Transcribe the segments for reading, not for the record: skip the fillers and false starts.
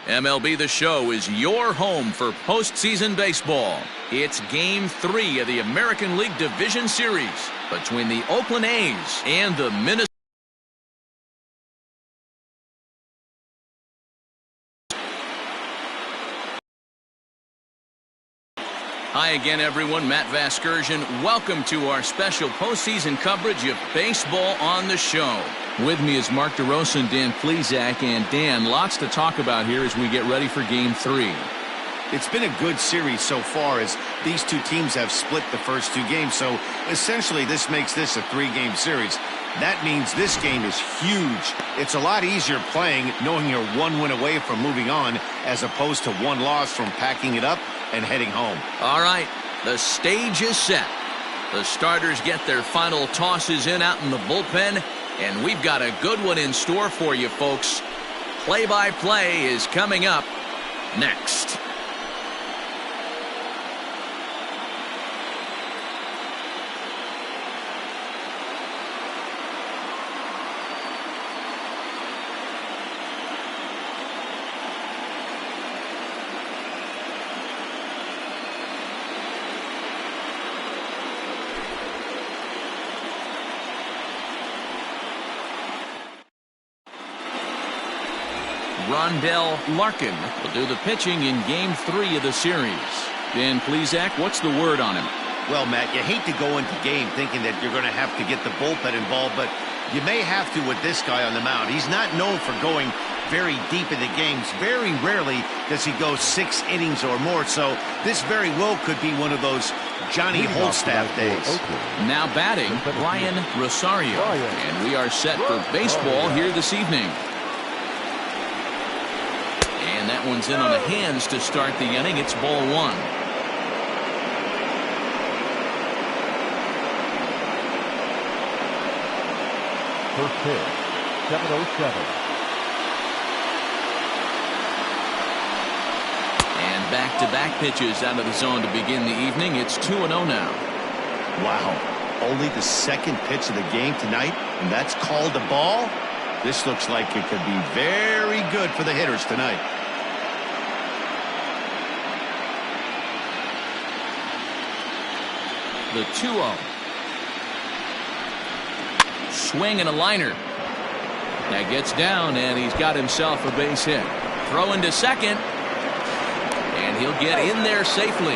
MLB The Show is your home for postseason baseball. It's Game 3 of the American League Division Series between the Oakland A's and the Minnesota. Hi again, everyone. Matt Vasgersian. Welcome to our special postseason coverage of baseball on the show. With me is Mark DeRosa and Dan Plesac. And Dan, lots to talk about here as we get ready for Game 3. It's been a good series so far as these two teams have split the first two games. So essentially this makes this a three-game series. That means this game is huge. It's a lot easier playing knowing you're one win away from moving on as opposed to one loss from packing it up and heading home. All right, the stage is set. The starters get their final tosses in out in the bullpen, and we've got a good one in store for you, folks. Play-by-play is coming up next. Rondell Larkin will do the pitching in Game 3 of the series. Dan Plesac, what's the word on him? Well, Matt, you hate to go into game thinking that you're going to have to get the bullpen involved, but you may have to with this guy on the mound. He's not known for going very deep into games. Very rarely does he go 6 innings or more, so this very well could be one of those Johnny Holstaff days. Now batting, Ryan Rosario, and we are set for baseball here this evening. And that one's in on the hands to start the inning. It's ball 1. First pitch, 7:07. And back-to-back pitches out of the zone to begin the evening. It's 2-0 now. Wow, only the second pitch of the game tonight, and that's called a ball? This looks like it could be very good for the hitters tonight. The 2-0. Swing and a liner. That gets down, and he's got himself a base hit. Throw into second, and he'll get in there safely.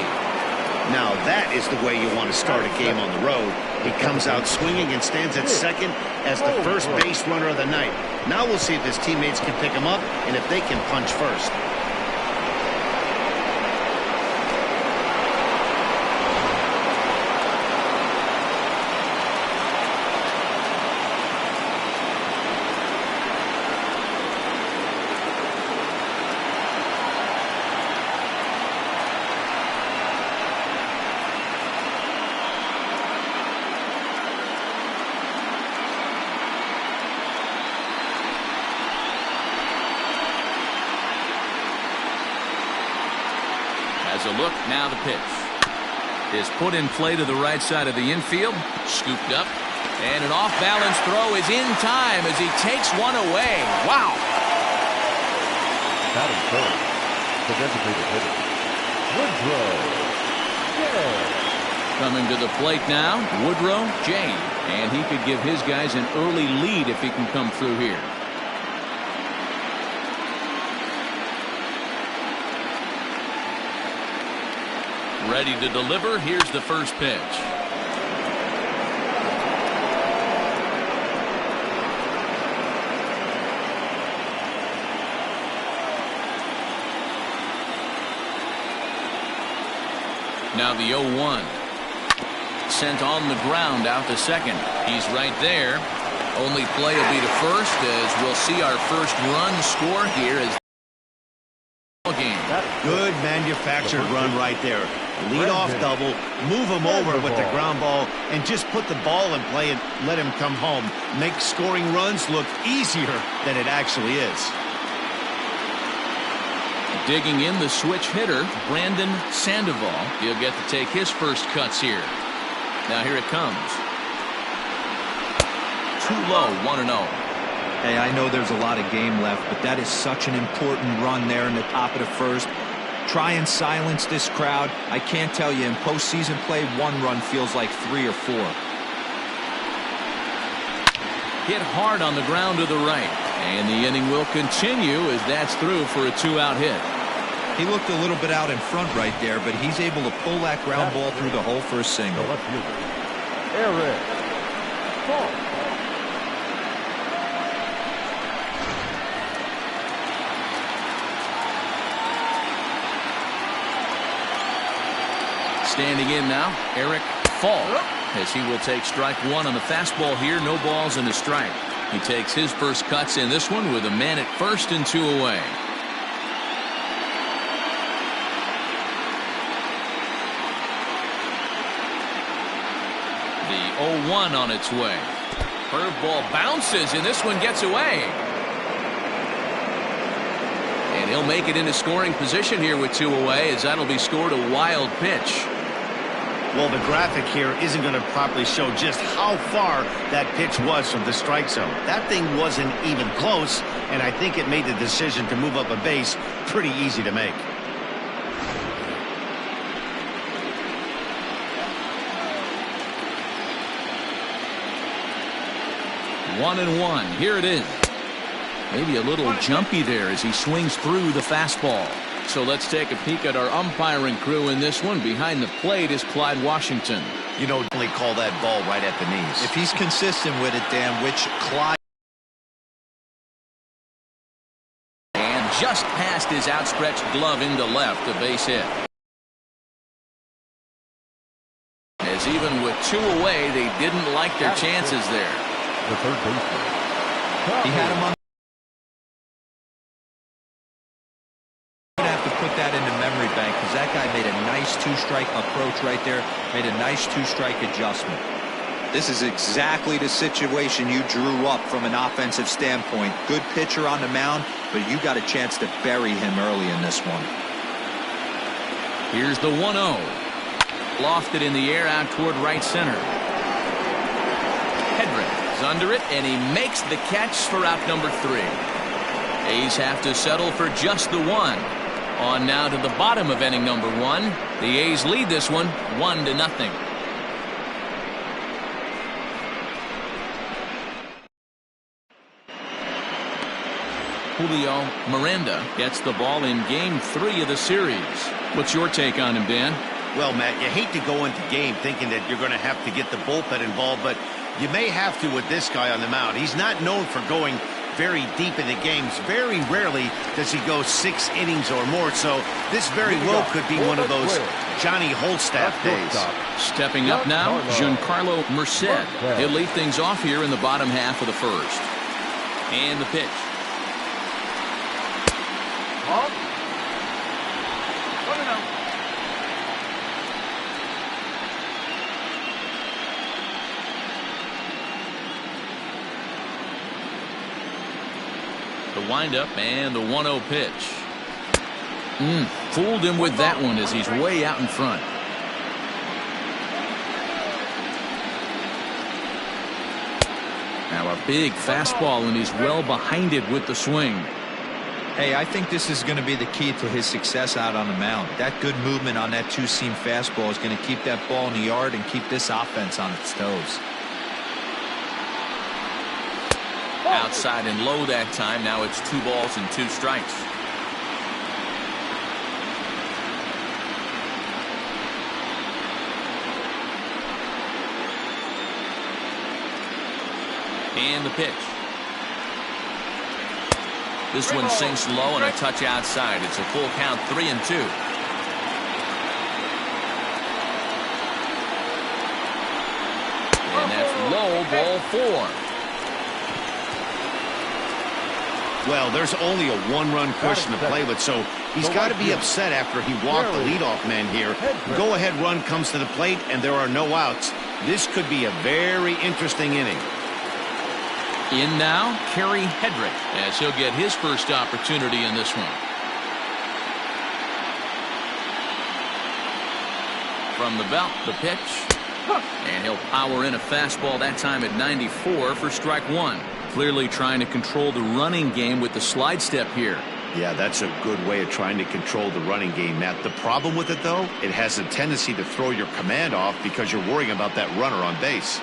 Now that is the way you want to start a game on the road. He comes out swinging and stands at second as the first base runner of the night. Now we'll see if his teammates can pick him up and if they can punch first. As a look, now the pitch is put in play to the right side of the infield, scooped up, and an off-balance throw is in time as he takes one away. Wow! Batting first, the designated hitter, Woodrow J. Coming to the plate now, Woodrow J. And he could give his guys an early lead if he can come through here. Ready to deliver. Here's the first pitch. Now the 0-1. Sent on the ground out to second. He's right there. Only play will be to first as we'll see our first run score here as game. Good manufactured run right there. Lead off double, move him over with the ground ball, and just put the ball in play and let him come home. Make scoring runs look easier than it actually is. Digging in the switch hitter, Brandon Sandoval. He'll get to take his first cuts here. Now here it comes. Too low, 1-0. Hey, I know there's a lot of game left, but that is such an important run there in the top of the first. Try and silence this crowd. I can't tell you, in postseason play, one run feels like 3 or 4. Hit hard on the ground to the right. And the inning will continue as that's through for a 2-out hit. He looked a little bit out in front right there, but he's able to pull that ground ball through the hole for a single. Eric. Ball. Standing in now, Eric Fall, as he will take strike one on the fastball here. No balls and a strike. He takes his first cuts in this one with a man at first and 2 away. The 0-1 on its way. Curveball bounces, and this one gets away. And he'll make it into scoring position here with 2 away, as that'll be scored a wild pitch. Well, the graphic here isn't going to properly show just how far that pitch was from the strike zone. That thing wasn't even close, and I think it made the decision to move up a base pretty easy to make. One and one. Here it is. Maybe a little jumpy there as he swings through the fastball. So let's take a peek at our umpiring crew in this one. Behind the plate is Clyde Washington. You know, only call that ball right at the knees. If he's consistent with it, Dan, which Clyde... And just past his outstretched glove into left, a base hit. As even with 2 away, they didn't like their chances there. The third baseman. He had him on. Put that in the memory bank, because that guy made a nice 2-strike approach right there, made a nice 2-strike adjustment. This is exactly the situation you drew up from an offensive standpoint. Good pitcher on the mound, but you got a chance to bury him early in this one. Here's the 1-0. Lofted in the air out toward right center. Hedrick is under it, and he makes the catch for out number 3. A's have to settle for just the 1. On now to the bottom of inning number 1. The A's lead this one 1-0. Julio Miranda gets the ball in game 3 of the series. What's your take on him, Dan? Well, Matt, you hate to go into game thinking that you're going to have to get the bullpen involved, but you may have to with this guy on the mound. He's not known for going very deep into games. Very rarely does he go 6 innings or more, so this very well could be one of those Johnny Holstaff days. Stepping up now, Giancarlo Merced. He'll lead things off here in the bottom half of the first. And the pitch. The windup and the 1-0 pitch. Fooled him with that one as he's way out in front. Now a big fastball, and he's well behind it with the swing. Hey, I think this is going to be the key to his success out on the mound. That good movement on that 2-seam fastball is going to keep that ball in the yard and keep this offense on its toes. Outside and low that time. Now it's 2 balls and 2 strikes. And the pitch. This one sinks low and a touch outside. It's a full count, 3-2. And that's low, ball 4. Well, there's only a 1-run cushion to play with, so he's got to be upset after he walked the leadoff man here. Go-ahead run comes to the plate, and there are no outs. This could be a very interesting inning. In now, Kerry Hedrick, as he'll get his first opportunity in this one. From the belt, the pitch. And he'll power in a fastball that time at 94 for strike 1. Clearly trying to control the running game with the slide step here. Yeah, that's a good way of trying to control the running game, Matt. The problem with it, though, it has a tendency to throw your command off because you're worrying about that runner on base.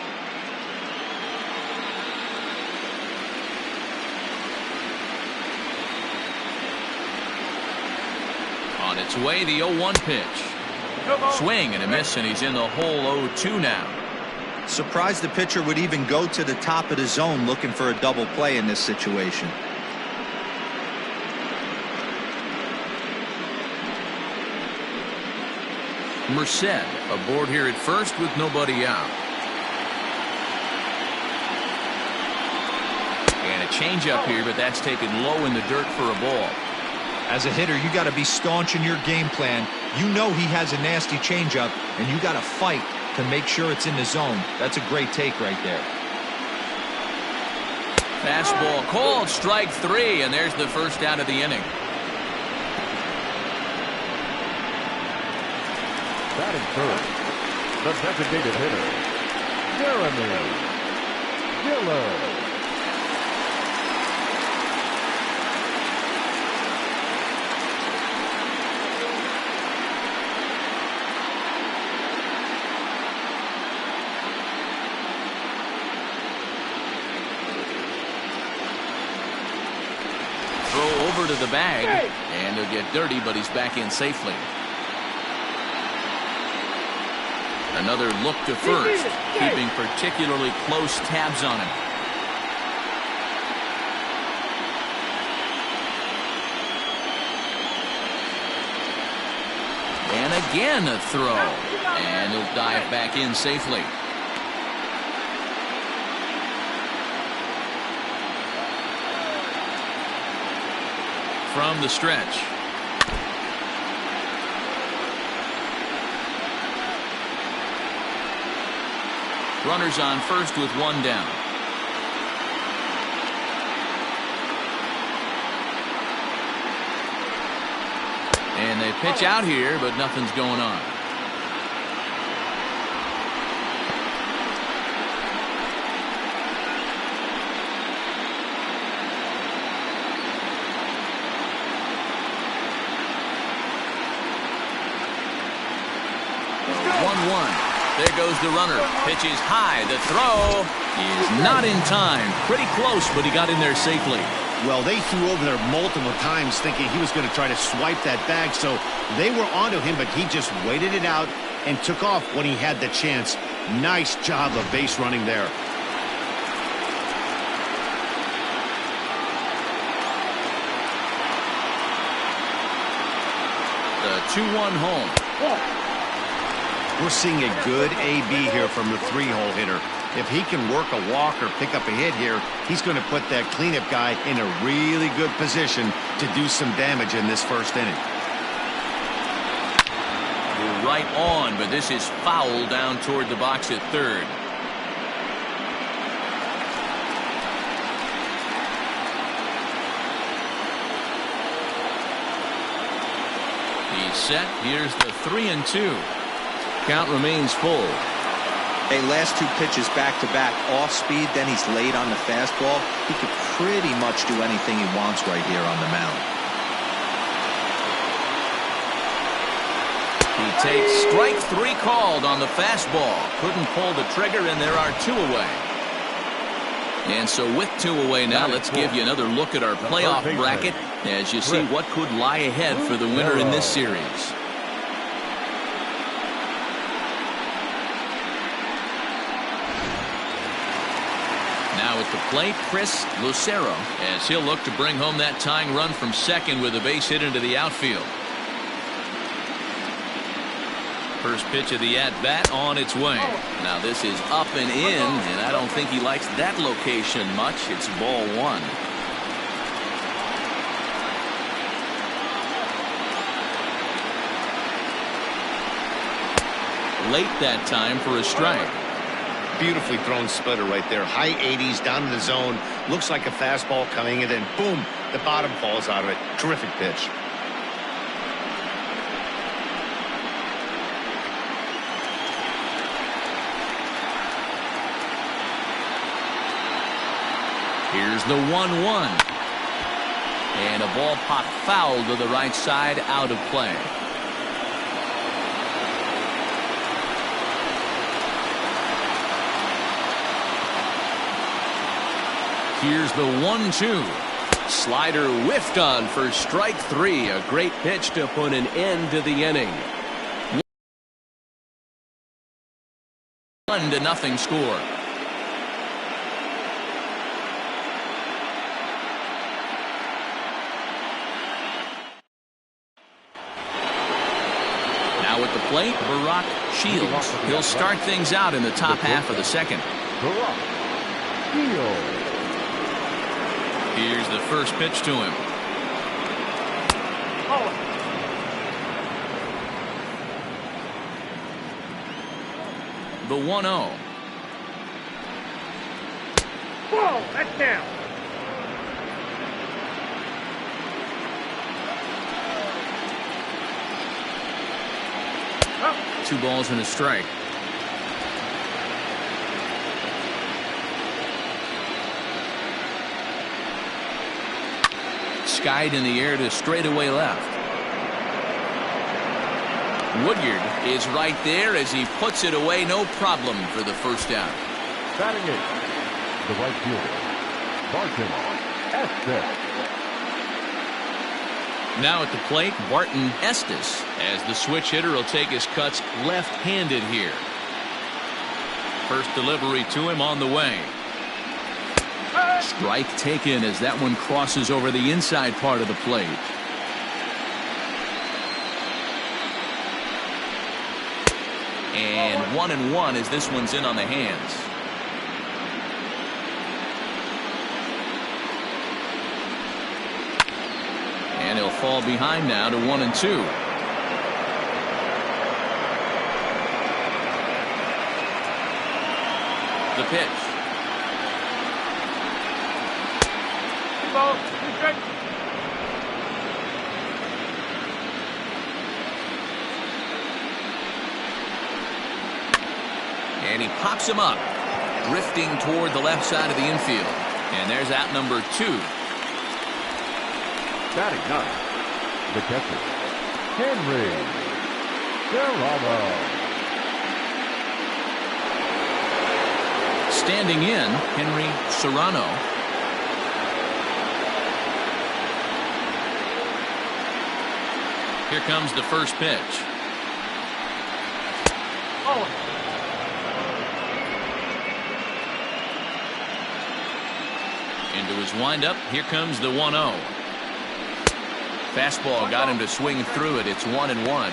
On its way, the 0-1 pitch. Swing and a miss, and he's in the hole 0-2 now. Surprised the pitcher would even go to the top of the zone looking for a double play in this situation. Merced aboard here at first with nobody out. And a changeup here, but that's taken low in the dirt for a ball. As a hitter, you got to be staunch in your game plan. You know he has a nasty changeup, and you got to fight to make sure it's in the zone. That's a great take right there. Fastball called, strike 3, and there's the first out of the inning. Batting first, the designated hitter, Jeremy Dillon. Throw over to the bag, and he'll get dirty, but he's back in safely. Another look to first, keeping particularly close tabs on him. And again a throw, and he'll dive back in safely. From the stretch. Runners on first with one down. And they pitch out here, but nothing's going on. There goes the runner. Pitch is high. The throw is not in time. Pretty close, but he got in there safely. Well, they threw over there multiple times thinking he was going to try to swipe that bag, so they were onto him, but he just waited it out and took off when he had the chance. Nice job of base running there. The 2-1 home. We're seeing a good AB here from the 3-hole hitter. If he can work a walk or pick up a hit here, he's going to put that cleanup guy in a really good position to do some damage in this first inning. We're right on, but this is foul down toward the box at third. He's set. Here's the 3-2. Count remains full. Hey, last two pitches back-to-back, off speed, then he's late on the fastball. He could pretty much do anything he wants right here on the mound. He takes strike 3 called on the fastball. Couldn't pull the trigger, and there are 2 away. And so with 2 away now, let's give you another look at our playoff bracket as you see what could lie ahead for the winner in this series. Now at the plate, Chris Lucero, as he'll look to bring home that tying run from second with a base hit into the outfield. First pitch of the at-bat on its way. Now this is up and in, and I don't think he likes that location much. It's ball 1. Late that time for a strike. Beautifully thrown splitter right there. High 80s down in the zone. Looks like a fastball coming, and then boom, the bottom falls out of it. Terrific pitch. Here's the 1-1. And a ball popped foul to the right side, out of play. Here's the 1-2. Slider whiffed on for strike 3. A great pitch to put an end to the inning. 1-0 score. Now at the plate, Barack Shields. He'll start things out in the top half of the second. Barack Shields. Here's the first pitch to him. The 1-0. Whoa, that's down. Two balls and a strike. Skied in the air to straightaway left. Woodyard is right there as he puts it away. No problem for the first out. Batting it, the right fielder, Barton Estes. Now at the plate, Barton Estes, as the switch hitter will take his cuts left-handed here. First delivery to him on the way. Strike taken as that one crosses over the inside part of the plate. And 1-1 as this one's in on the hands. And he'll fall behind now to 1-2. The pitch. And he pops him up, drifting toward the left side of the infield. And there's out number 2. Batting ninth, the catcher, Henry Serrano. Standing in, Henry Serrano. Here comes the first pitch. Into his windup, here comes the 1-0. Fastball got him to swing through it. It's 1-1.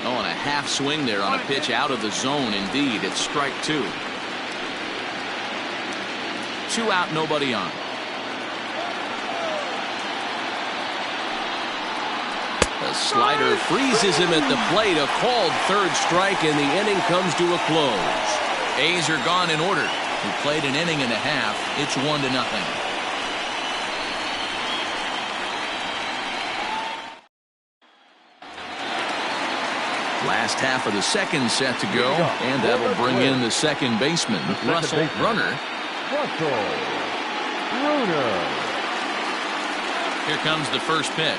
Oh, and a half swing there on a pitch out of the zone. Indeed, it's strike 2. 2 out, nobody on. The slider freezes him at the plate. A called third strike, and the inning comes to a close. A's are gone in order. We played an inning and a half. It's 1-0. Last half of the second set to go, and that'll bring in the second baseman, Russell Runner. Russell Runner. Here comes the first pitch.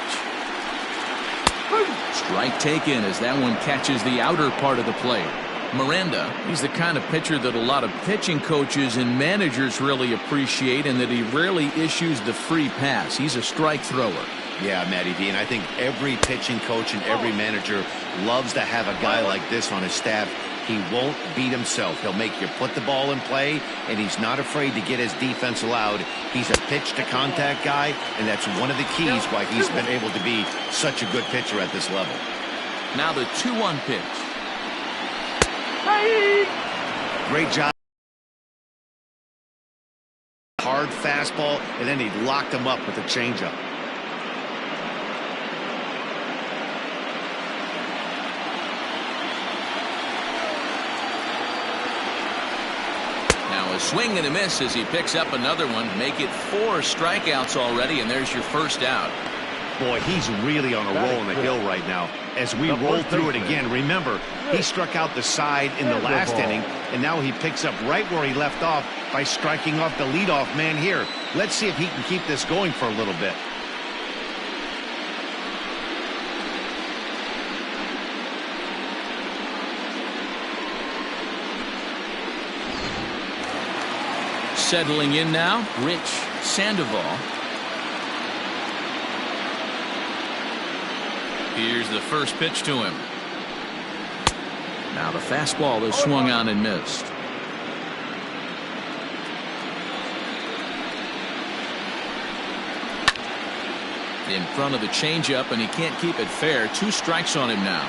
Strike taken as that one catches the outer part of the plate. Miranda, he's the kind of pitcher that a lot of pitching coaches and managers really appreciate, and that he rarely issues the free pass. He's a strike thrower. Yeah, Matty V, and I think every pitching coach and every manager loves to have a guy like this on his staff. He won't beat himself. He'll make you put the ball in play, and he's not afraid to get his defense allowed. He's a pitch-to-contact guy, and that's one of the keys why he's been able to be such a good pitcher at this level. Now the 2-1 pitch. Great job. Hard fastball, and then he locked him up with a changeup. Now a swing and a miss as he picks up another one. Make it 4 strikeouts already, and there's your first out. Boy, he's really on a roll on the hill right now. As we roll through it again, remember, he struck out the side in the last inning, and now he picks up right where he left off by striking off the leadoff man here. Let's see if he can keep this going for a little bit. Settling in now, Rich Sandoval. Here's the first pitch to him. Now the fastball is swung on and missed. In front of the changeup, and he can't keep it fair. 2 strikes on him now.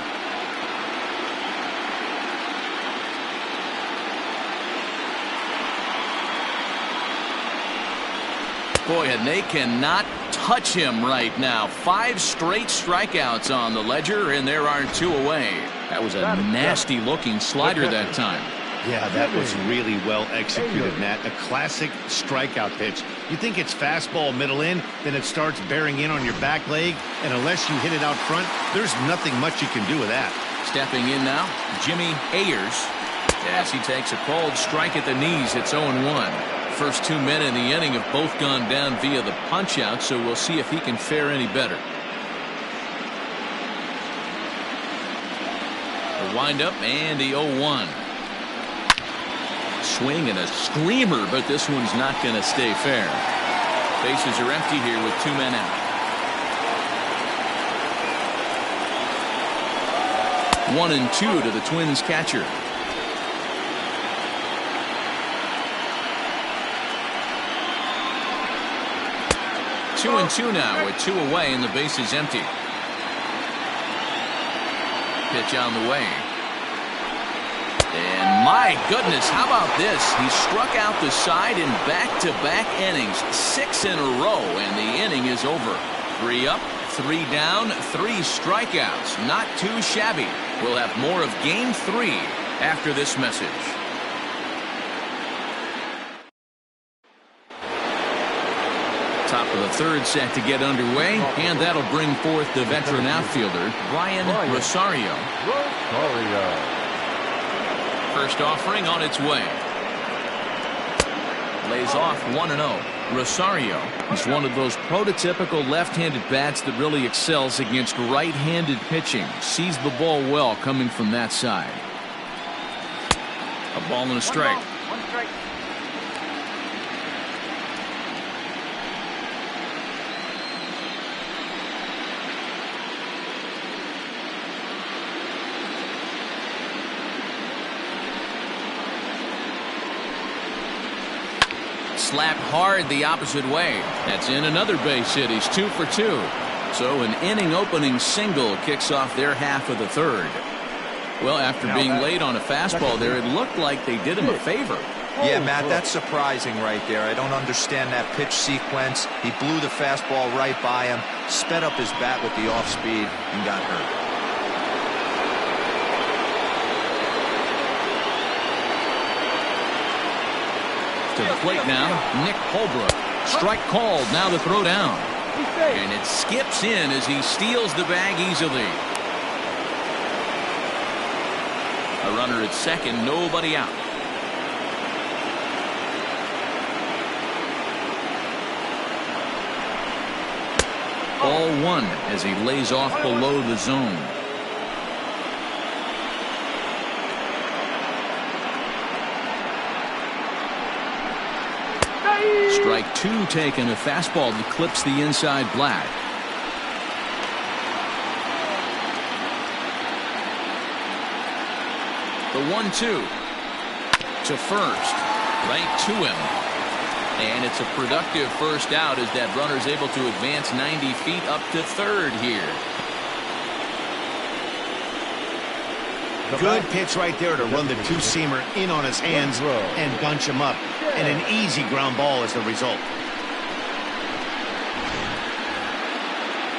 Boy, and they cannot touch him right now. 5 straight strikeouts on the ledger, and there are 2 away. That was a nasty looking slider that time. Yeah, that was really well executed, Matt. A classic strikeout pitch. You think it's fastball middle in, then it starts bearing in on your back leg, and unless you hit it out front, there's nothing much you can do with that. Stepping in now, Jimmy Ayers, as he takes a cold strike at the knees. It's 0-1. First 2 men in the inning have both gone down via the punch-out, so we'll see if he can fare any better. The windup and the 0-1. Swing and a screamer, but this one's not going to stay fair. Bases are empty here with 2 men out. 1-2 to the Twins catcher. Two and 2 now with 2 away and the base is empty. Pitch on the way. And my goodness, how about this? He struck out the side in back-to-back innings, 6 in a row, and the inning is over. 3 up, 3 down, 3 strikeouts. Not too shabby. We'll have more of Game 3 after this message. Top of the 3rd set to get underway, and that'll bring forth the veteran outfielder, Brian Rosario. First offering on its way. Lays off 1-0. Rosario is one of those prototypical left-handed bats that really excels against right-handed pitching. Sees the ball well coming from that side. A ball and a strike. One strike. Slapped hard the opposite way. That's in another base hit. He's 2 for 2. So an inning opening single kicks off their half of the 3rd. Well, after being late on a fastball there, it looked like they did him a favor. Yeah, Matt, that's surprising right there. I don't understand that pitch sequence. He blew the fastball right by him, sped up his bat with the off speed, and got hurt. To the plate now, Nick Holbrook. Strike called, now the throw down. And it skips in as he steals the bag easily. A runner at second, nobody out. Ball 1 as he lays off below the zone. Strike 2 taken. A fastball that clips the inside black. The 1-2 to first, right to him, and it's a productive first out as that runner's able to advance 90 feet up to 3rd here. Good pitch right there to run the 2-seamer in on his hands and bunch him up. And an easy ground ball as the result.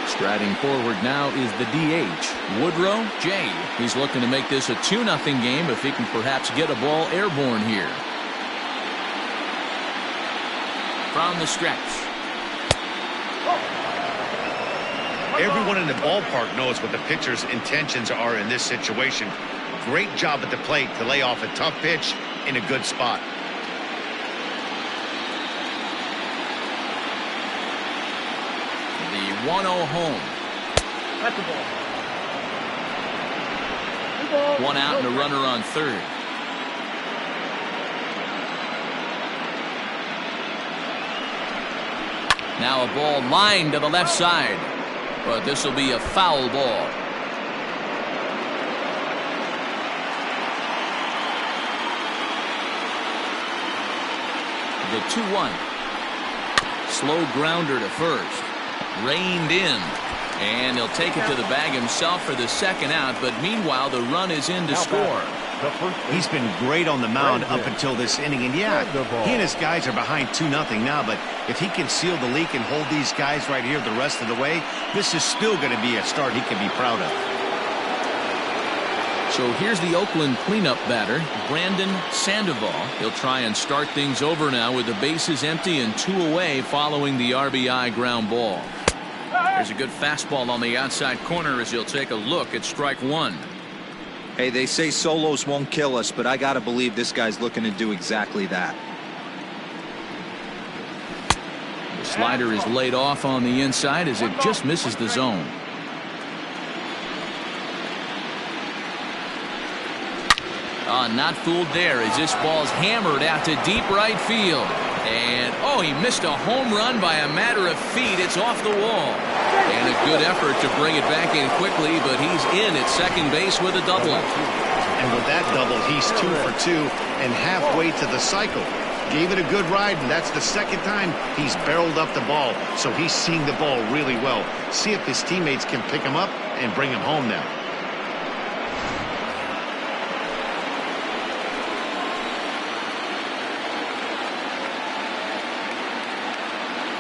Striding forward now is the DH, Woodrow J. He's looking to make this a 2-0 game if he can perhaps get a ball airborne here. From the stretch. Everyone in the ballpark knows what the pitcher's intentions are in this situation. Great job at the plate to lay off a tough pitch in a good spot. The 1-0 home. That's the ball. One out and a runner on third. Now a ball lined to the left side, but this will be a foul ball. The 2-1. Slow grounder to first. Reined in. And he'll take it to the bag himself for the second out, but meanwhile the run is in to score. He's been great on the mound up until this inning, and yeah, he and his guys are behind 2-0 now, but if he can seal the leak and hold these guys right here the rest of the way, this is still going to be a start he can be proud of. So here's the Oakland cleanup batter, Brandon Sandoval. He'll try and start things over now with the bases empty and 2 away following the RBI ground ball. There's a good fastball on the outside corner as he'll take a look at strike one. Hey, they say solos won't kill us, but I got to believe this guy's looking to do exactly that. The slider is laid off on the inside as it just misses the zone. Not fooled there as this ball's hammered out to deep right field. And, he missed a home run by a matter of feet. It's off the wall. And a good effort to bring it back in quickly, but he's in at second base with a double. And with that double, he's 2 for 2 and halfway to the cycle. Gave it a good ride, and that's the second time he's barreled up the ball. So he's seeing the ball really well. See if his teammates can pick him up and bring him home now.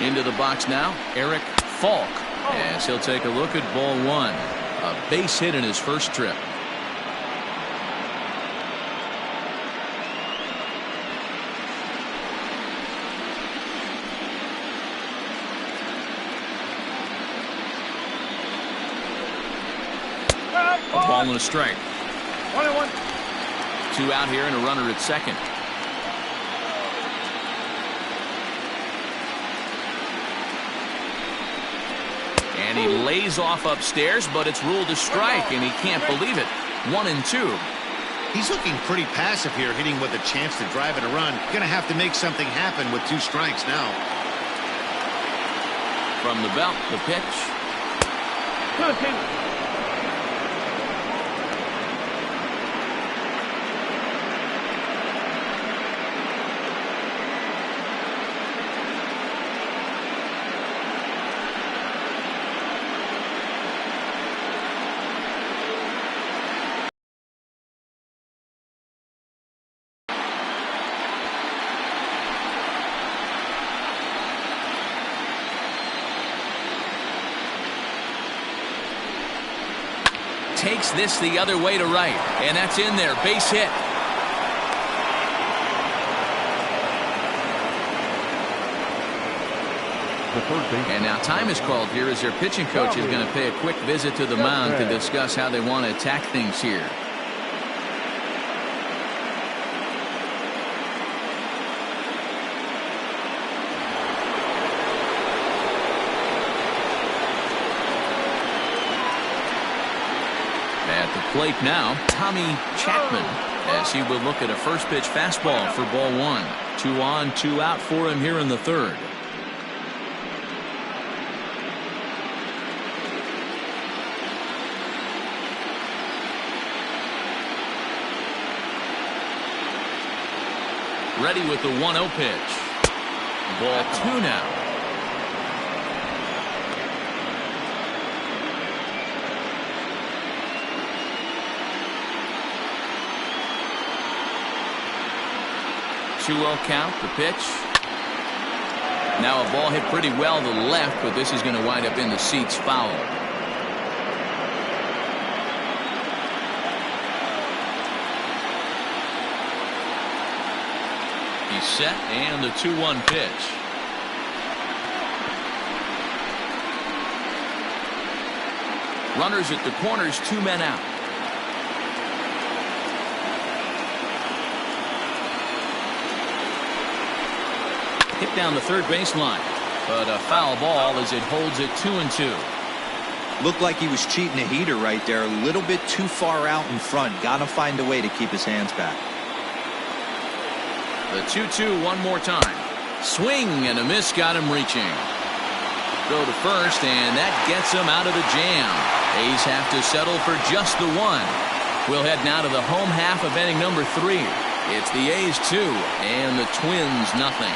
Into the box now, Eric Falk, as he'll take a look at ball one. A base hit in his first trip. A ball and a strike. 1-1. 2 out here and a runner at second. And he lays off upstairs, but it's ruled a strike, and he can't believe it. 1-2. He's looking pretty passive here, hitting with a chance to drive it a run. Gonna have to make something happen with 2 strikes now. From the belt, the pitch. 2-2. Takes this the other way to right, and that's in there. Base hit. And now time is called here as their pitching coach is going to pay a quick visit to the mound to discuss how they want to attack things here. At the plate now, Tommy Chapman, as he will look at a first pitch fastball for ball one. 2 on, 2 out for him here in the third. Ready with the 1-0 pitch. Ball 2 now. Two-0 count, the pitch. Now a ball hit pretty well to the left, but this is going to wind up in the seats foul. He's set, and the 2-1 pitch. Runners at the corners, 2 men out. Hit down the third baseline, but a foul ball as it holds it 2-2. Looked like he was cheating a heater right there. A little bit too far out in front. Got to find a way to keep his hands back. The 2-2 one more time. Swing and a miss got him reaching. Throw to first, and that gets him out of the jam. A's have to settle for just the one. We'll head now to the home half of inning number 3. It's the A's 2 and the Twins nothing.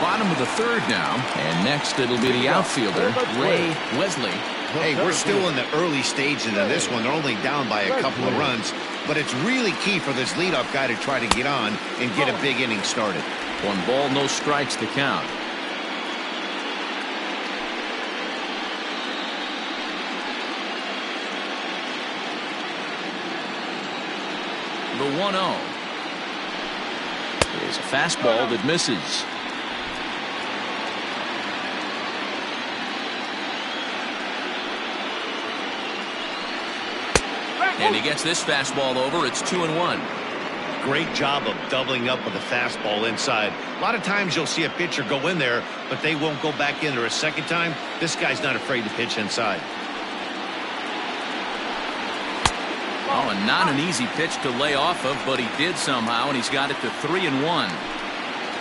Bottom of the third now, and next it'll be the outfielder, Ray Wesley. Hey, we're still in the early stages of this one. They're only down by a couple of runs, but it's really key for this leadoff guy to try to get on and get a big inning started. 1 ball, no strikes to count. The 1-0 is a fastball that misses. And he gets this fastball over. It's 2-1. Great job of doubling up with a fastball inside. A lot of times you'll see a pitcher go in there, but they won't go back in there a second time. This guy's not afraid to pitch inside. Oh, and not an easy pitch to lay off of, but he did somehow, and he's got it to 3-1.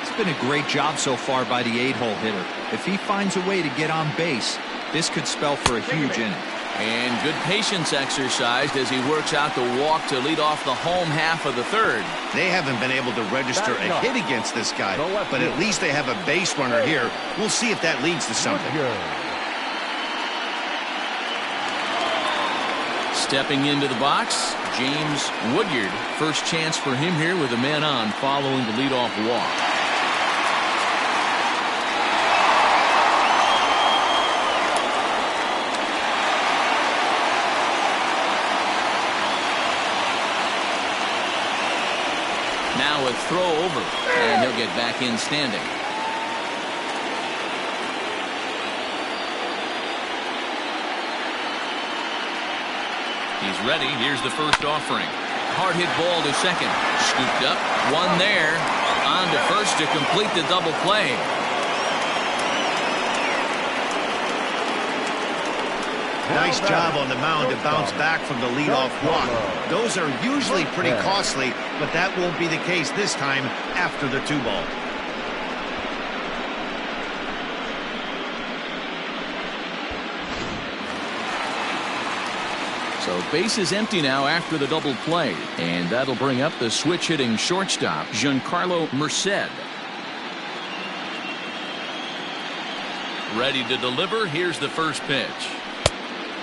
It's been a great job so far by the 8-hole hitter. If he finds a way to get on base, this could spell for a huge inning. And good patience exercised as he works out the walk to lead off the home half of the third. They haven't been able to register a hit against this guy, but at least they have a base runner here. We'll see if that leads to something. Stepping into the box, James Woodyard. First chance for him here with a man on following the leadoff walk. Now a throw over, and he'll get back in standing. He's ready. Here's the first offering. Hard hit ball to second. Scooped up. One there. On to first to complete the double play. Nice job on the mound to bounce back from the leadoff walk. Those are usually pretty costly, but that won't be the case this time after the 2-ball. So base is empty now after the double play, and that'll bring up the switch hitting shortstop, Giancarlo Merced. Ready to deliver. Here's the first pitch.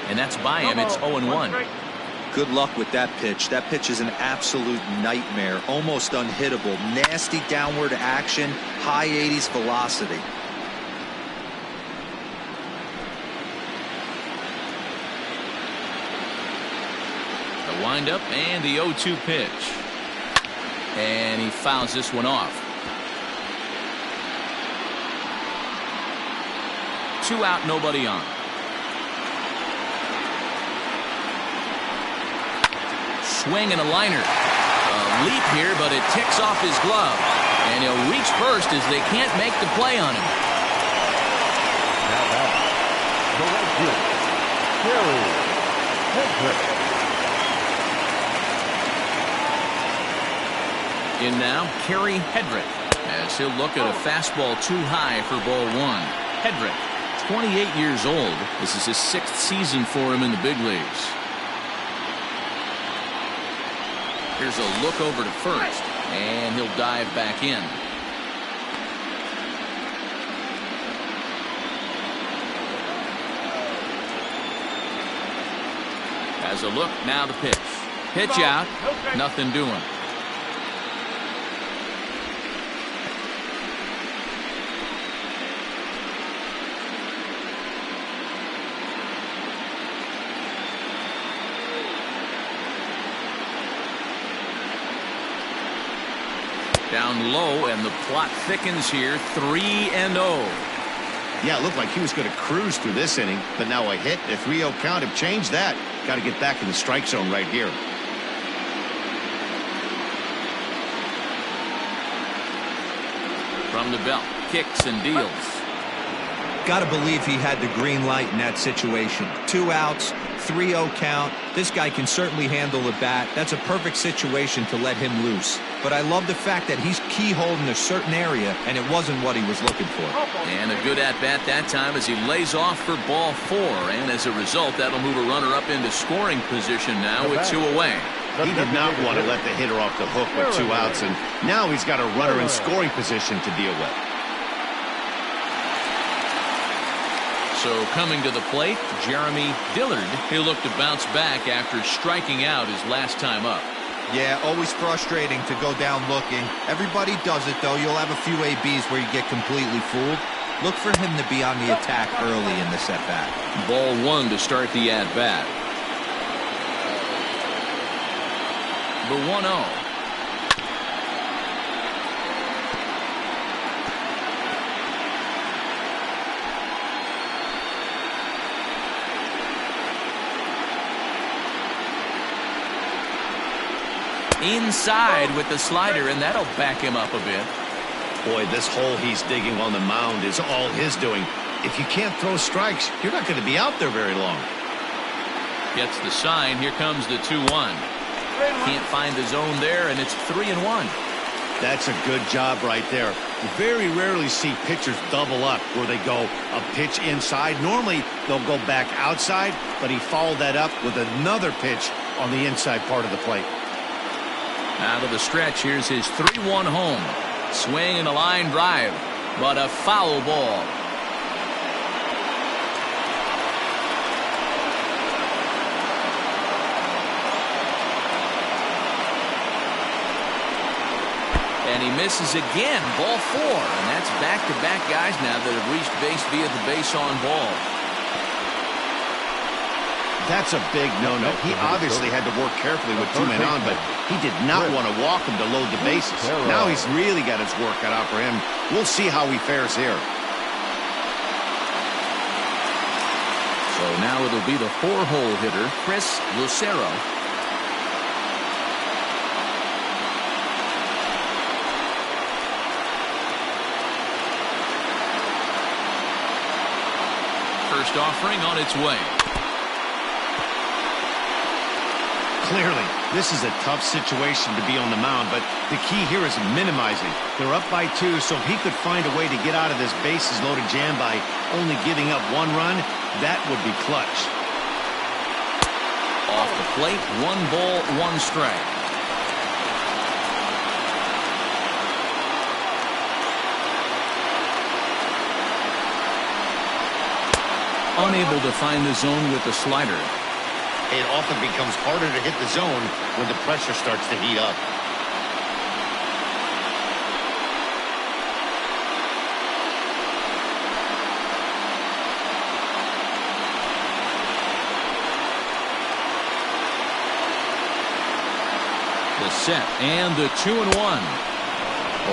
And that's by him. It's 0-1. Good luck with that pitch. That pitch is an absolute nightmare. Almost unhittable. Nasty downward action. High 80s velocity. The windup and the 0-2 pitch. And he fouls this one off. 2 out, nobody on. Swing and a liner. A leap here, but it ticks off his glove. And he'll reach first as they can't make the play on him. Now back, the right fielder, Gary Hedrick. In now, Kerry Hedrick, as he'll look at a fastball too high for ball 1. Hedrick, 28 years old. This is his 6th season for him in the big leagues. Here's a look over to first, and he'll dive back in. As a look, now the pitch. Pitch out, nothing doing. Down low, and the plot thickens here. 3-0. Yeah, it looked like he was going to cruise through this inning, but now a hit, a 3-0 count have changed that. Got to get back in the strike zone right here. From the belt, kicks and deals. Got to believe he had the green light in that situation. 2 outs, 3-0 count. This guy can certainly handle the bat. That's a perfect situation to let him loose. But I love the fact that he's keyholed in a certain area, and it wasn't what he was looking for. And a good at-bat that time as he lays off for ball 4. And as a result, that'll move a runner up into scoring position now with 2 away. He did not want to let the hitter off the hook with 2 outs, and now he's got a runner in scoring position to deal with. So coming to the plate, Jeremy Dillard. He'll look to bounce back after striking out his last time up. Yeah, always frustrating to go down looking. Everybody does it, though. You'll have a few ABs where you get completely fooled. Look for him to be on the attack early in the at-bat. Ball 1 to start the at-bat. The 1-0. Inside with the slider, and that'll back him up a bit. Boy, this hole he's digging on the mound is all his doing. If you can't throw strikes, you're not going to be out there very long. Gets the sign. Here comes the 2-1. Can't find the zone there, and it's 3-1. That's a good job right there. You very rarely see pitchers double up where they go a pitch inside. Normally, they'll go back outside, but he followed that up with another pitch on the inside part of the plate. Out of the stretch, here's his 3-1 home. Swing and a line drive, but a foul ball. And he misses again, ball 4. And that's back-to-back guys now that have reached base via the base on ball. That's a big no-no. He obviously had to work carefully with 2 men on, but he did not want to walk him to load the bases. Now he's really got his work cut out for him. We'll see how he fares here. So now it'll be the 4-hole hitter, Chris Lucero. First offering on its way. Clearly, this is a tough situation to be on the mound, but the key here is minimizing. They're up by 2, so if he could find a way to get out of this bases-loaded jam by only giving up 1 run, that would be clutch. Off the plate, 1 ball, 1 strike. Unable to find the zone with the slider. It often becomes harder to hit the zone when the pressure starts to heat up. The set and the 2-1.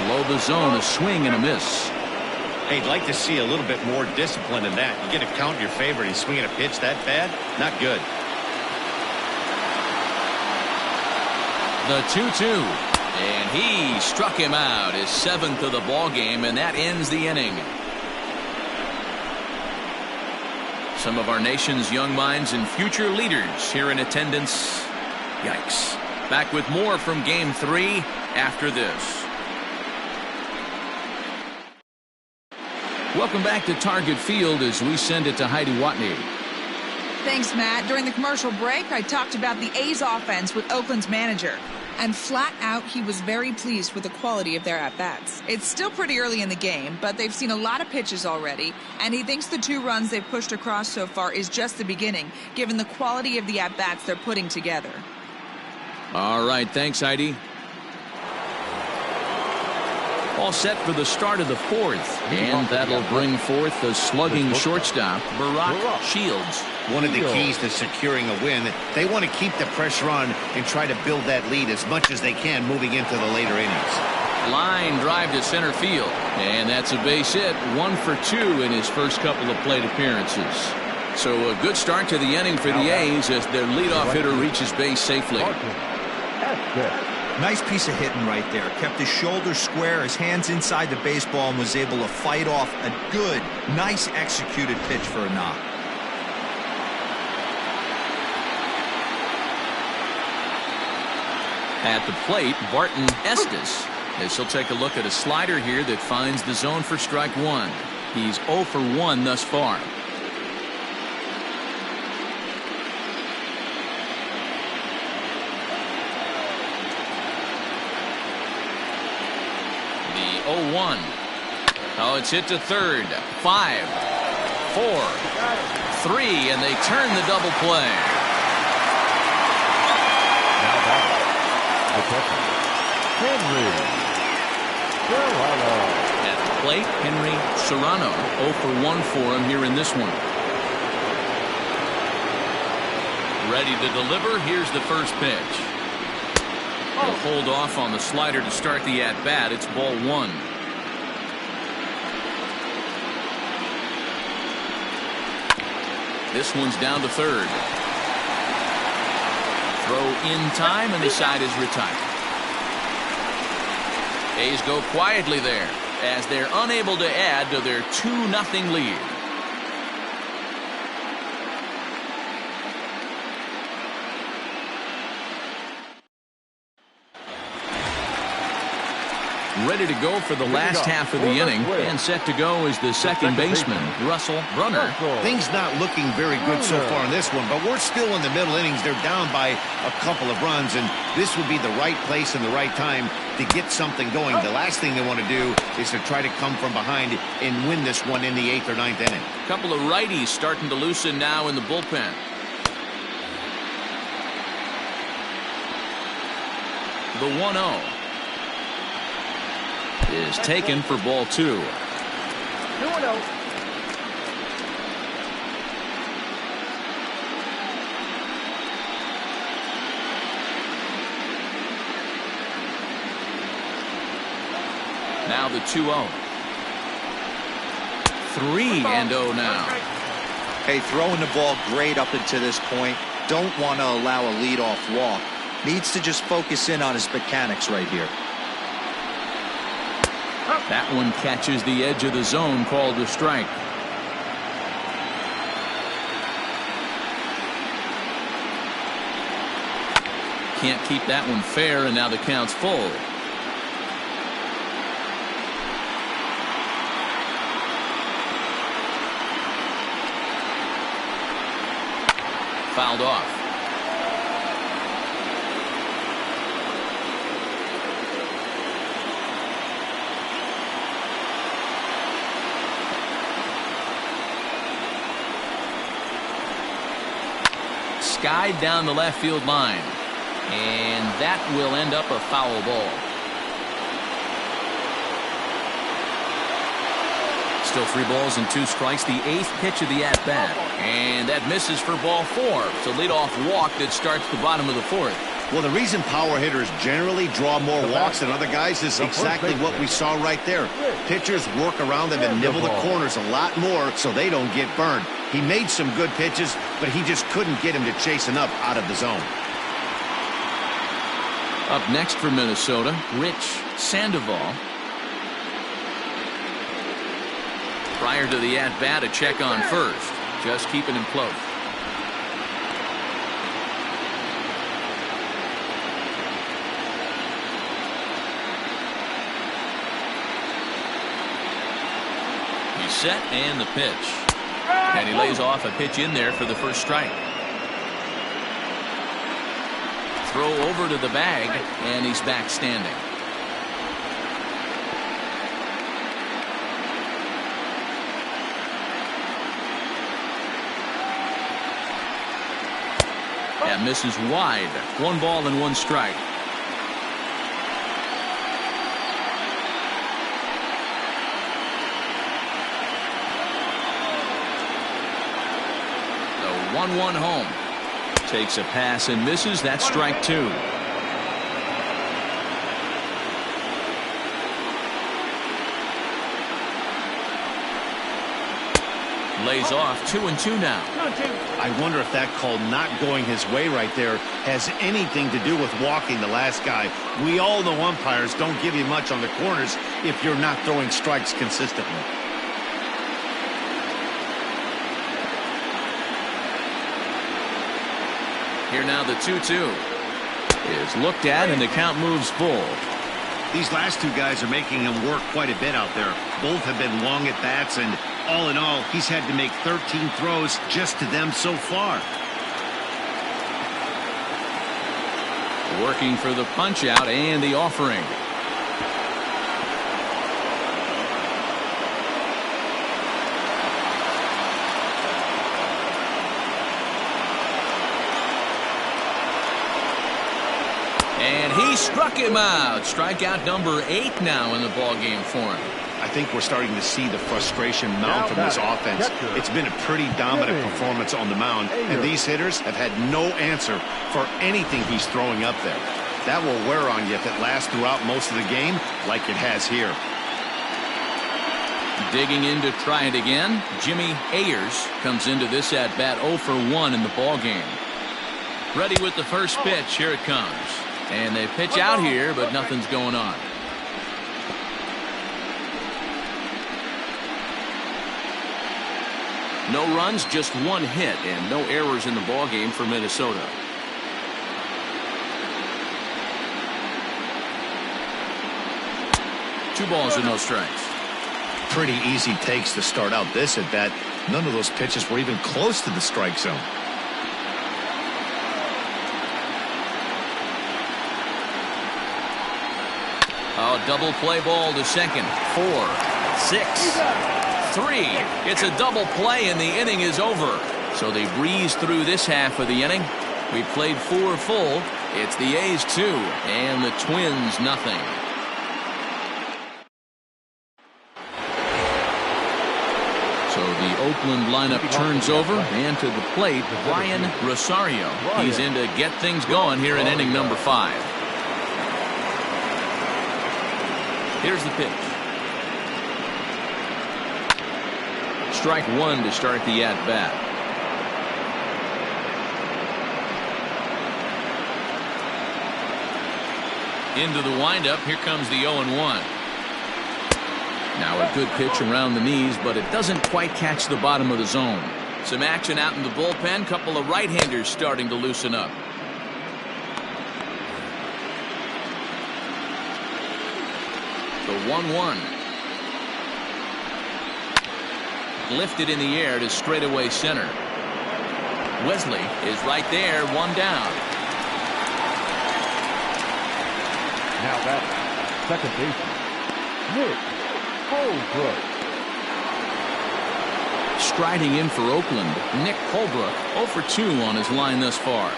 Below the zone, a swing and a miss. Hey, I'd like to see a little bit more discipline in that. You get a count in your favor and he's swinging a pitch that bad? Not good. The 2-2, and he struck him out, his 7th of the ball game, and that ends the inning. Some of our nation's young minds and future leaders here in attendance. Yikes. Back with more from Game 3 after this. Welcome back to Target Field as we send it to Heidi Watney. Thanks, Matt. During the commercial break, I talked about the A's offense with Oakland's manager. And flat out, he was very pleased with the quality of their at-bats. It's still pretty early in the game, but they've seen a lot of pitches already, and he thinks the 2 runs they've pushed across so far is just the beginning, given the quality of the at-bats they're putting together. All right, thanks, Heidi. All set for the start of the 4th, and that'll bring forth the slugging shortstop, Barack Shields. One of the keys to securing a win, they want to keep the pressure on and try to build that lead as much as they can moving into the later innings. Line drive to center field. And that's a base hit. 1 for 2 in his first couple of plate appearances. So a good start to the inning for the A's as their leadoff hitter reaches base safely. Nice piece of hitting right there. Kept his shoulders square, his hands inside the baseball, and was able to fight off a good, nice executed pitch for a knock. At the plate, Barton Estes, as he'll take a look at a slider here that finds the zone for strike 1. He's 0 for 1 thus far. The 0-1. Oh, it's hit to third. 5, 4, 3, and they turn the double play. Henry Serrano. At the plate, Henry Serrano 0 for 1 for him here in this one. Ready to deliver. Here's the first pitch. He'll hold off on the slider to start the at-bat. It's ball 1. This one's down to third. Throw in time, and the side is retired. A's go quietly there as they're unable to add to their 2-0 lead. Ready to go for the last half of the inning, and set to go is the second baseman, Russell Brunner. Things not looking very good so far in this one, but we're still in the middle innings. They're down by a couple of runs, and this would be the right place and the right time to get something going. The last thing they want to do is to try to come from behind and win this one in the 8th or 9th inning. A couple of righties starting to loosen now in the bullpen. The 1-0 is taken for ball 2. 2-0. Now the 2-0. 3-0 now. Hey, throwing the ball great up until this point. Don't want to allow a leadoff walk. Needs to just focus in on his mechanics right here. That one catches the edge of the zone, called a strike. Can't keep that one fair, and now the count's full. Fouled off. Skied down the left field line, and that will end up a foul ball. Still 3 balls and 2 strikes. The 8th pitch of the at-bat, and that misses for ball 4. It's a leadoff walk that starts the bottom of the 4th. Well, the reason power hitters generally draw more walks than other guys is exactly what we saw right there. Pitchers work around them and nibble the corners a lot more so they don't get burned. He made some good pitches, but he just couldn't get him to chase enough out of the zone. Up next for Minnesota, Rich Sandoval. Prior to the at-bat, a check on first. Just keeping him close. He's set, and the pitch. And he lays off a pitch in there for the first strike. Throw over to the bag, and he's back standing. That misses wide. 1 ball and 1 strike. The 1-1 home. Takes a pass and misses. That's strike 2. Lays off 2-2 now. I wonder if that call not going his way right there has anything to do with walking the last guy. We all know umpires don't give you much on the corners if you're not throwing strikes consistently. Here now the 2-2 is looked at and the count moves full. These last two guys are making him work quite a bit out there. Both have been long at bats, and all in all, he's had to make 13 throws just to them so far. Working for the punch out and the offering. And he struck him out. Strikeout number 8 now in the ballgame for him. I think we're starting to see the frustration mount from this offense. It's been a pretty dominant performance on the mound, and these hitters have had no answer for anything he's throwing up there. That will wear on you if it lasts throughout most of the game like it has here. Digging in to try it again. Jimmy Ayers comes into this at-bat 0 for 1 in the ballgame. Ready with the first pitch. Here it comes. And they pitch out here, but nothing's going on. No runs, just 1 hit, and no errors in the ballgame for Minnesota. Two balls and no strikes. Pretty easy takes to start out this at bat. None of those pitches were even close to the strike zone. Oh, double play ball to second. 4, 6, 3. It's a double play and the inning is over. So they breeze through this half of the inning. We played 4 full. It's the A's 2 and the Twins nothing. So the Oakland lineup turns over, and to the plate, Brian Rosario. He's in to get things going here in inning number 5. Here's the pitch. Strike 1 to start the at-bat. Into the windup. Here comes the 0-1. Now a good pitch around the knees, but it doesn't quite catch the bottom of the zone. Some action out in the bullpen. Couple of right-handers starting to loosen up. The 1-1. Lifted in the air to straightaway center. Wesley is right there, 1 down. Now that's second baseman, Nick Holbrook. Striding in for Oakland, Nick Holbrook, 0 for 2 on his line thus far.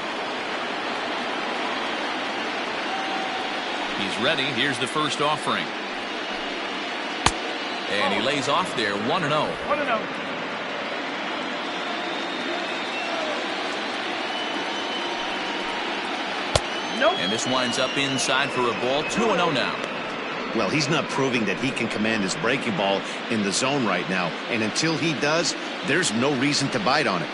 He's ready. Here's the first offering. And he lays off there, 1-0. 1-0. Nope. And this winds up inside for a ball, 2-0 now. Well, he's not proving that he can command his breaking ball in the zone right now. And until he does, there's no reason to bite on it.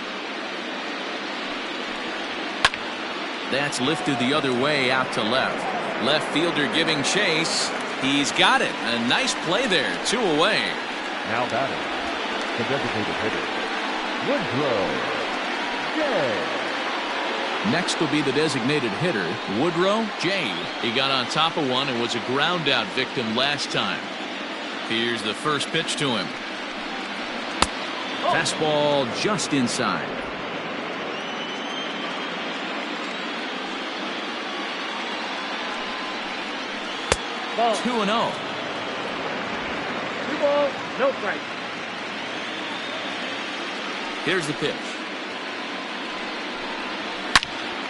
That's lifted the other way out to left. Left fielder giving chase. He's got it. A nice play there. 2 away. Now batting, the designated hitter, Woodrow Jay. Next will be the designated hitter, Woodrow Jay. He got on top of one and was a ground out victim last time. Here's the first pitch to him. Fastball just inside. Ball. 2-0. 2 balls, no strike. Here's the pitch.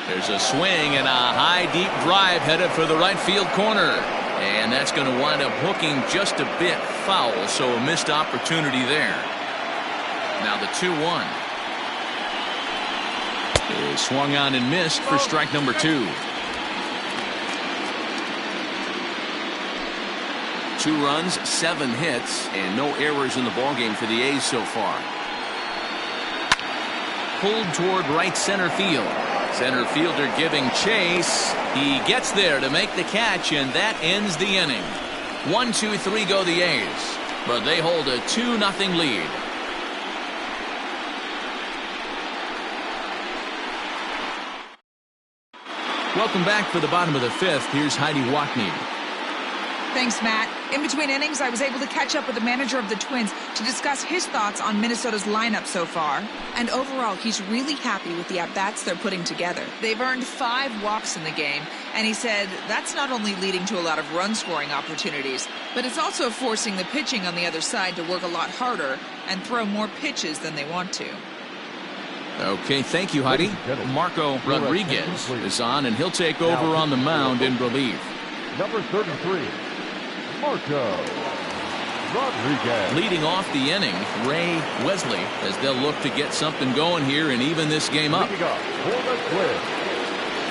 There's a swing and a high deep drive headed for the right field corner. And that's going to wind up hooking just a bit foul, so a missed opportunity there. Now the 2-1. Is swung on and missed for strike number 2. 2 runs, 7 hits, and no errors in the ballgame for the A's so far. pulled toward right center field. Center fielder giving chase. He gets there to make the catch, and that ends the inning. 1, 2, 3 go the A's, but they hold a 2-0 lead. Welcome back for the bottom of the 5th. Here's Heidi Watney. Thanks, Matt. In between innings, I was able to catch up with the manager of the Twins to discuss his thoughts on Minnesota's lineup so far. And overall, he's really happy with the at-bats they're putting together. They've earned 5 walks in the game, and he said that's not only leading to a lot of run-scoring opportunities, but it's also forcing the pitching on the other side to work a lot harder and throw more pitches than they want to. Okay, thank you, Heidi. Marco Rodriguez is on, and he'll take over on the mound in relief. Number 33, Marco Rodriguez. Leading off the inning, Ray Wesley, as they'll look to get something going here and even this game up.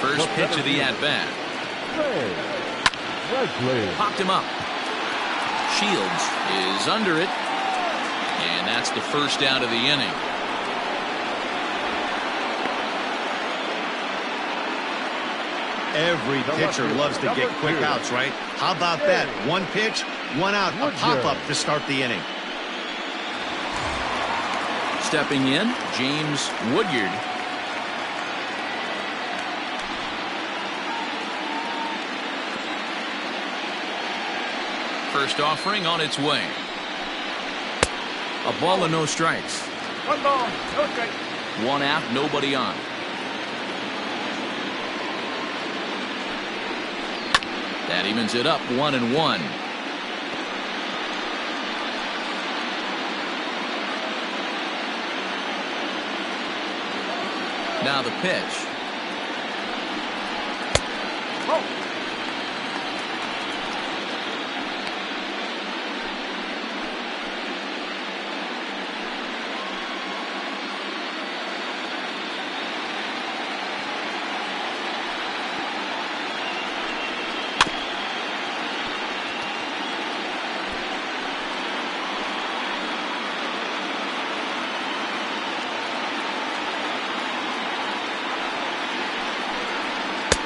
First pitch of the at-bat. Popped him up. Shields is under it, and that's the first out of the inning. Every pitcher loves to get quick outs, right? How about that? 1 pitch, 1 out, a pop-up to start the inning. Stepping in, James Woodyard. First offering on its way. A ball and no strikes. 1 ball, no strike. 1 out, nobody on. That evens it up 1-1. Now the pitch.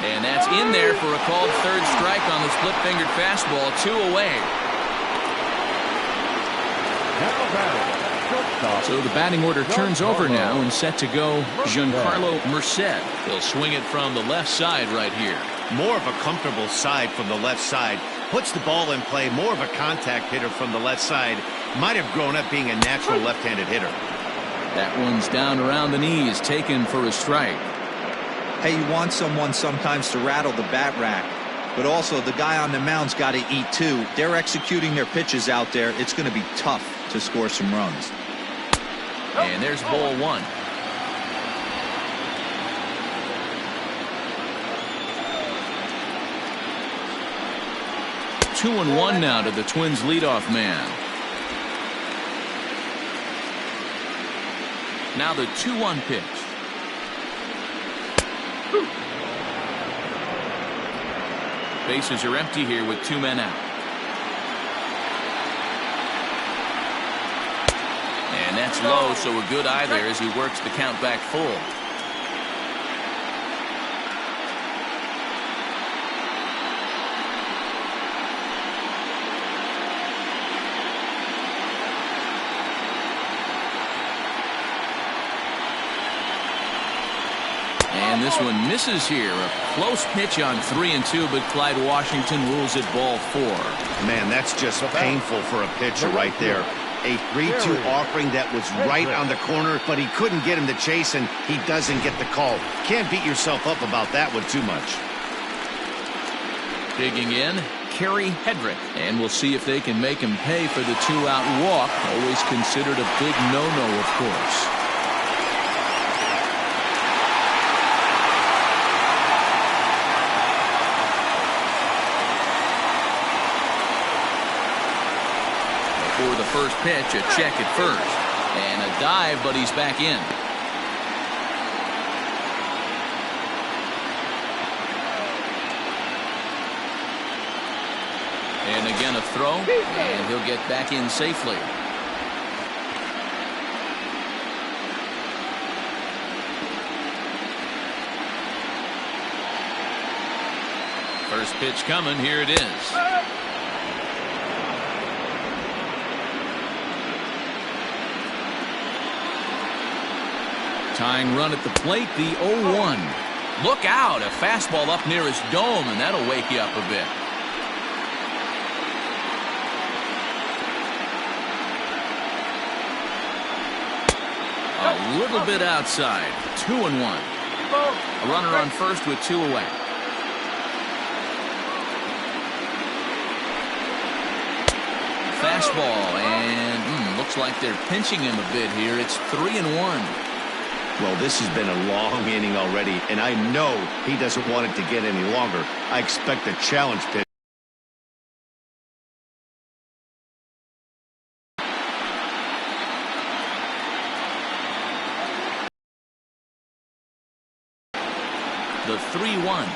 And that's in there for a called third strike on the split-fingered fastball. 2 away. So the batting order turns over now and set to go Giancarlo Merced. He'll swing it from the left side right here. More of a comfortable side from the left side. Puts the ball in play. More of a contact hitter from the left side. Might have grown up being a natural left-handed hitter. That one's down around the knees, taken for a strike. Hey, you want someone sometimes to rattle the bat rack, but also the guy on the mound's got to eat too. They're executing their pitches out there. It's going to be tough to score some runs. And there's ball 1. Two and 1 now to the Twins leadoff man. Now the 2-1 pitch. Bases are empty here with 2 men out. And that's low, so a good eye there as he works the count back full. And this one misses here. A close pitch on 3-2, but Clyde Washington rules it ball 4. Man, that's just painful for a pitcher right there. A 3-2 offering that was right on the corner, but he couldn't get him to chase, and he doesn't get the call. Can't beat yourself up about that one too much. Digging in, Kerry Hedrick. And we'll see if they can make him pay for the 2-out walk. Always considered a big no-no, of course. For the first pitch, a check at first. And a dive, but he's back in. And again a throw, and he'll get back in safely. First pitch coming. Here it is. Tying run at the plate, the 0-1. Look out, a fastball up near his dome, and that'll wake you up a bit. A little bit outside. 2-1. A runner on first with 2 away. Fastball, and looks like they're pinching him a bit here. It's 3-1. Well, this has been a long inning already, and I know he doesn't want it to get any longer. I expect a challenge pitch. The 3-1.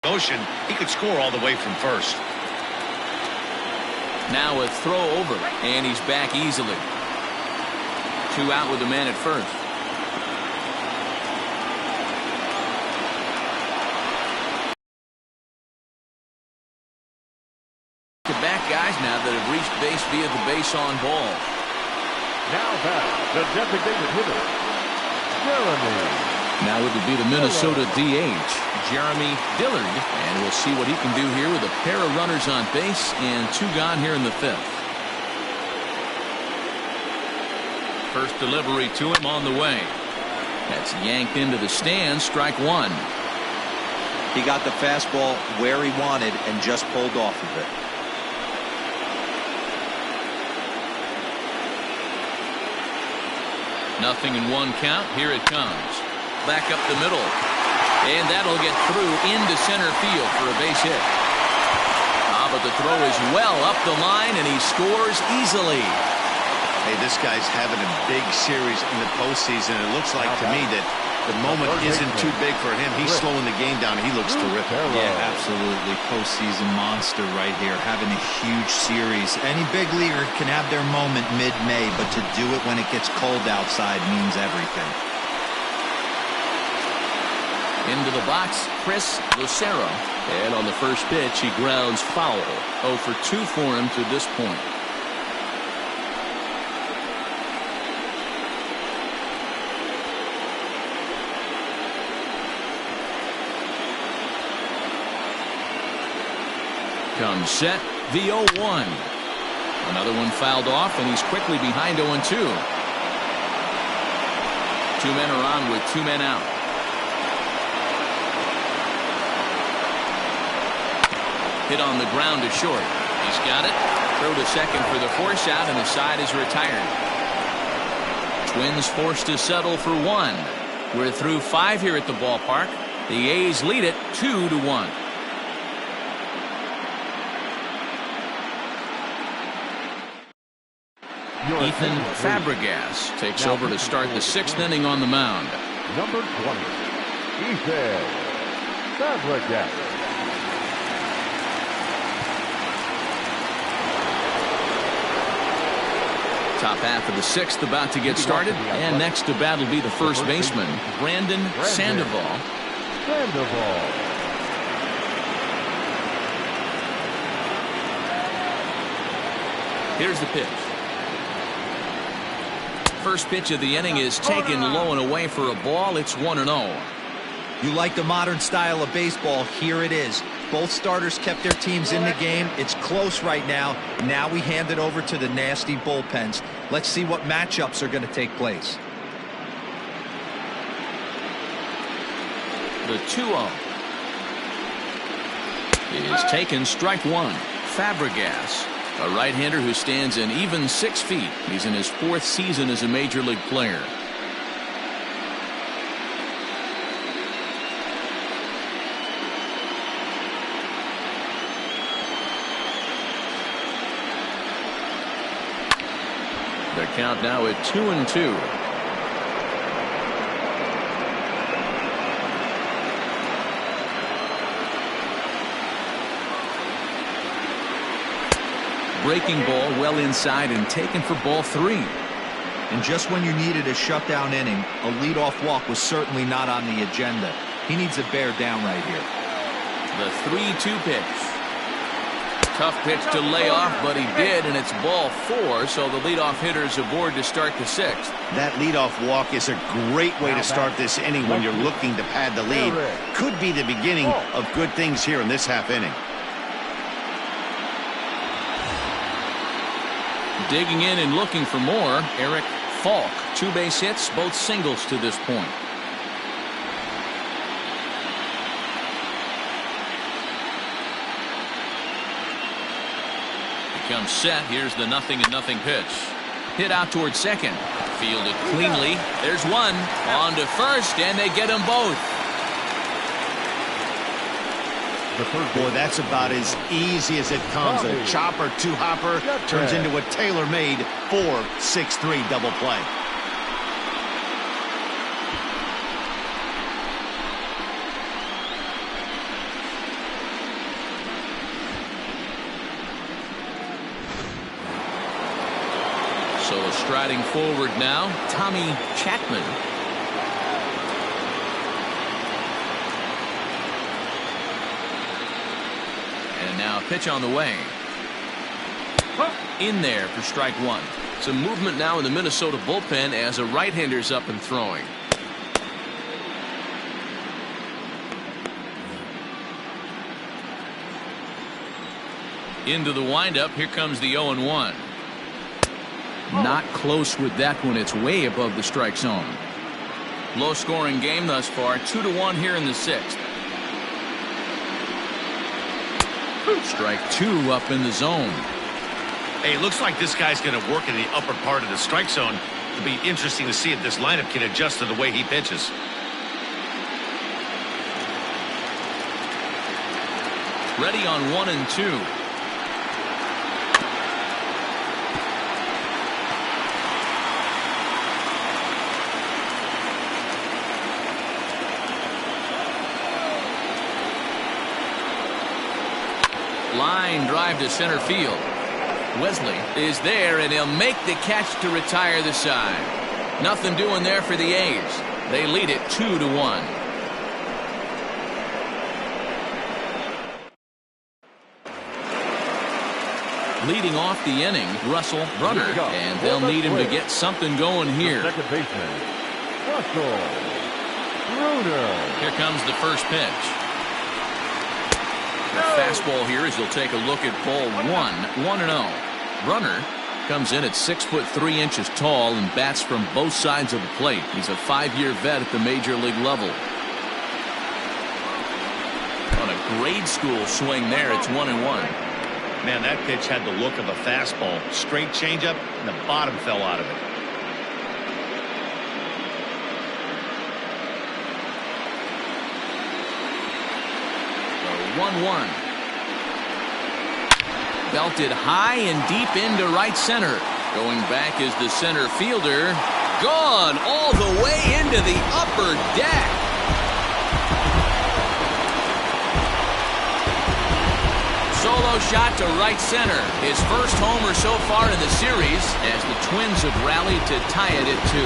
Motion, he could score all the way from first. Now a throw over, and he's back easily. 2 out with the man at first. Back guys now that have reached base via the base on ball. Now back, the designated hitter, Jeremy. Now it would be the Minnesota DH, Jeremy Dillard, and we'll see what he can do here with a pair of runners on base and 2 gone here in the 5th. First delivery to him on the way. That's yanked into the stands. Strike 1. He got the fastball where he wanted and just pulled off of it. Nothing in 1 count. Here it comes. Back up the middle. And that'll get through into center field for a base hit. But the throw is well up the line, and he scores easily. Hey, this guy's having a big series in the postseason. It looks like to me that the moment isn't too big for him. He's slowing the game down. He looks terrific. Yeah, absolutely. Postseason monster right here, having a huge series. Any big leaguer can have their moment mid-May, but to do it when it gets cold outside means everything. Into the box, Chris Lucero. And on the first pitch, he grounds foul. 0 for 2 for him to this point. Comes set, the 0-1. Another one fouled off, and he's quickly behind 0-2. 2 men are on with 2 men out. Hit on the ground to short. He's got it. Throw to second for the force out, and the side is retired. Twins forced to settle for 1. We're through 5 here at the ballpark. The A's lead it 2-1. Ethan Fabregas takes over to start the 6th inning on the mound. Number 20, Ethan Fabregas. Top half of the 6th about to get started, and next to bat will be the first baseman, Brandon Sandoval. Here's the pitch. First pitch of the inning is taken low and away for a ball. It's 1-0. You like the modern style of baseball, here it is. Both starters kept their teams in the game. It's close right now. Now we hand it over to the nasty bullpens. Let's see what matchups are going to take place. The 2-0 is taken. Strike 1. Fabregas, a right-hander who stands an even 6 feet. He's in his 4th season as a major league player. The count now at 2-2. Breaking ball well inside and taken for ball 3. And just when you needed a shutdown inning, a leadoff walk was certainly not on the agenda. He needs to bear down right here. The 3-2 pitch. Tough pitch to lay off, but he did, and it's ball 4, so the leadoff hitter's aboard to start the 6th. That leadoff walk is a great way to start this inning when you're looking to pad the lead. Could be the beginning of good things here in this half inning. Digging in and looking for more, Eric Falk. 2 base hits, both singles to this point. Comes set. Here's the 0-0 pitch. Hit out towards second. Fielded cleanly. There's one. On to first, and they get them both. Boy, that's about as easy as it comes. A chopper, 2-hopper turns into a tailor-made 4-6-3 double play. So striding forward now, Tommy Chapman. And now pitch on the way. In there for strike 1. Some movement now in the Minnesota bullpen as a right-hander's up and throwing. Into the windup. Here comes the 0-1. Not close with that one. It's way above the strike zone. Low scoring game thus far. 2-1 here in the 6th. Strike 2 up in the zone. Hey, it looks like this guy's going to work in the upper part of the strike zone. It'll be interesting to see if this lineup can adjust to the way he pitches. Ready on 1 and 2. Line drive to center field. Wesley is there, and he'll make the catch to retire the side. Nothing doing there for the A's. They lead it 2-1. Leading off the inning, Russell Brunner, and they'll need him to get something going here. Second baseman, Russell Brunner. Here comes the first pitch. The fastball here as he'll take a look at ball 1-0. Brunner comes in at 6'3" tall and bats from both sides of the plate. He's a 5-year vet at the major league level. On a grade school swing there, it's 1-1. Man, that pitch had the look of a fastball. Straight changeup, and the bottom fell out of it. The 1-1. Belted high and deep into right center. Going back is the center fielder. Gone all the way into the upper deck. Solo shot to right center. His first homer so far in the series as the Twins have rallied to tie it at 2.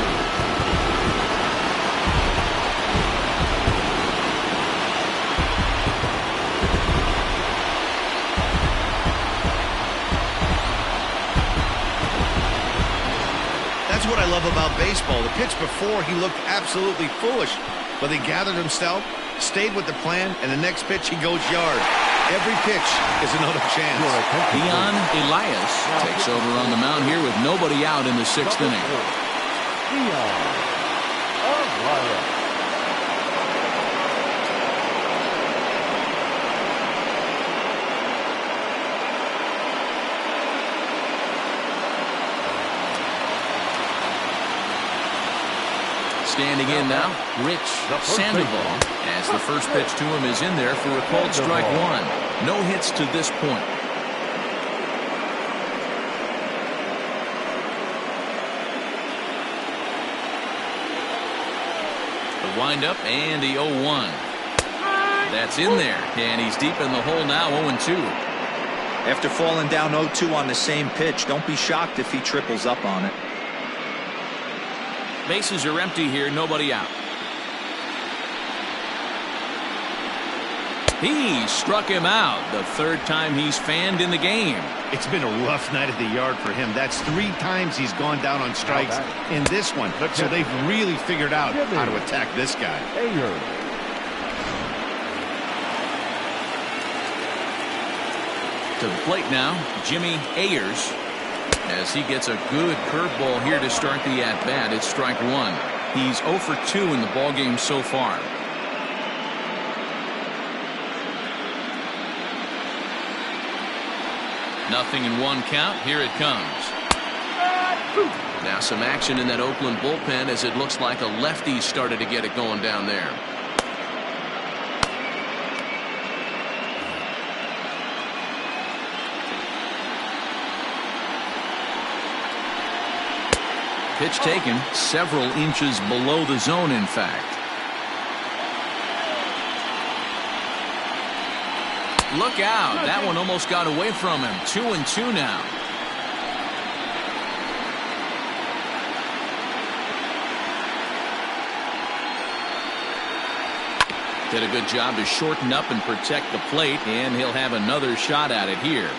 That's what I love about baseball. The pitch before, he looked absolutely foolish, but he gathered himself, stayed with the plan, and the next pitch he goes yard. Every pitch is another chance. Leon Elias takes over on the mound here with nobody out in the 6th inning. Leon Elias. Standing in now, Rich Sandoval, as the first pitch to him is in there for a called strike 1. No hits to this point. The windup and the 0-1. That's in there, and he's deep in the hole now, 0-2. After falling down 0-2 on the same pitch, don't be shocked if he triples up on it. Bases are empty here, nobody out. He struck him out, the third time he's fanned in the game. It's been a rough night at the yard for him. That's 3 times he's gone down on strikes in this one. So they've really figured out how to attack this guy. To the plate now, Jimmy Ayers. As he gets a good curveball here to start the at-bat, it's strike 1. He's 0 for 2 in the ballgame so far. Nothing in 1 count. Here it comes. Now some action in that Oakland bullpen as it looks like a lefty started to get it going down there. Pitch taken several inches below the zone, in fact. Look out. That one almost got away from him. 2-2 now. Did a good job to shorten up and protect the plate, and he'll have another shot at it here.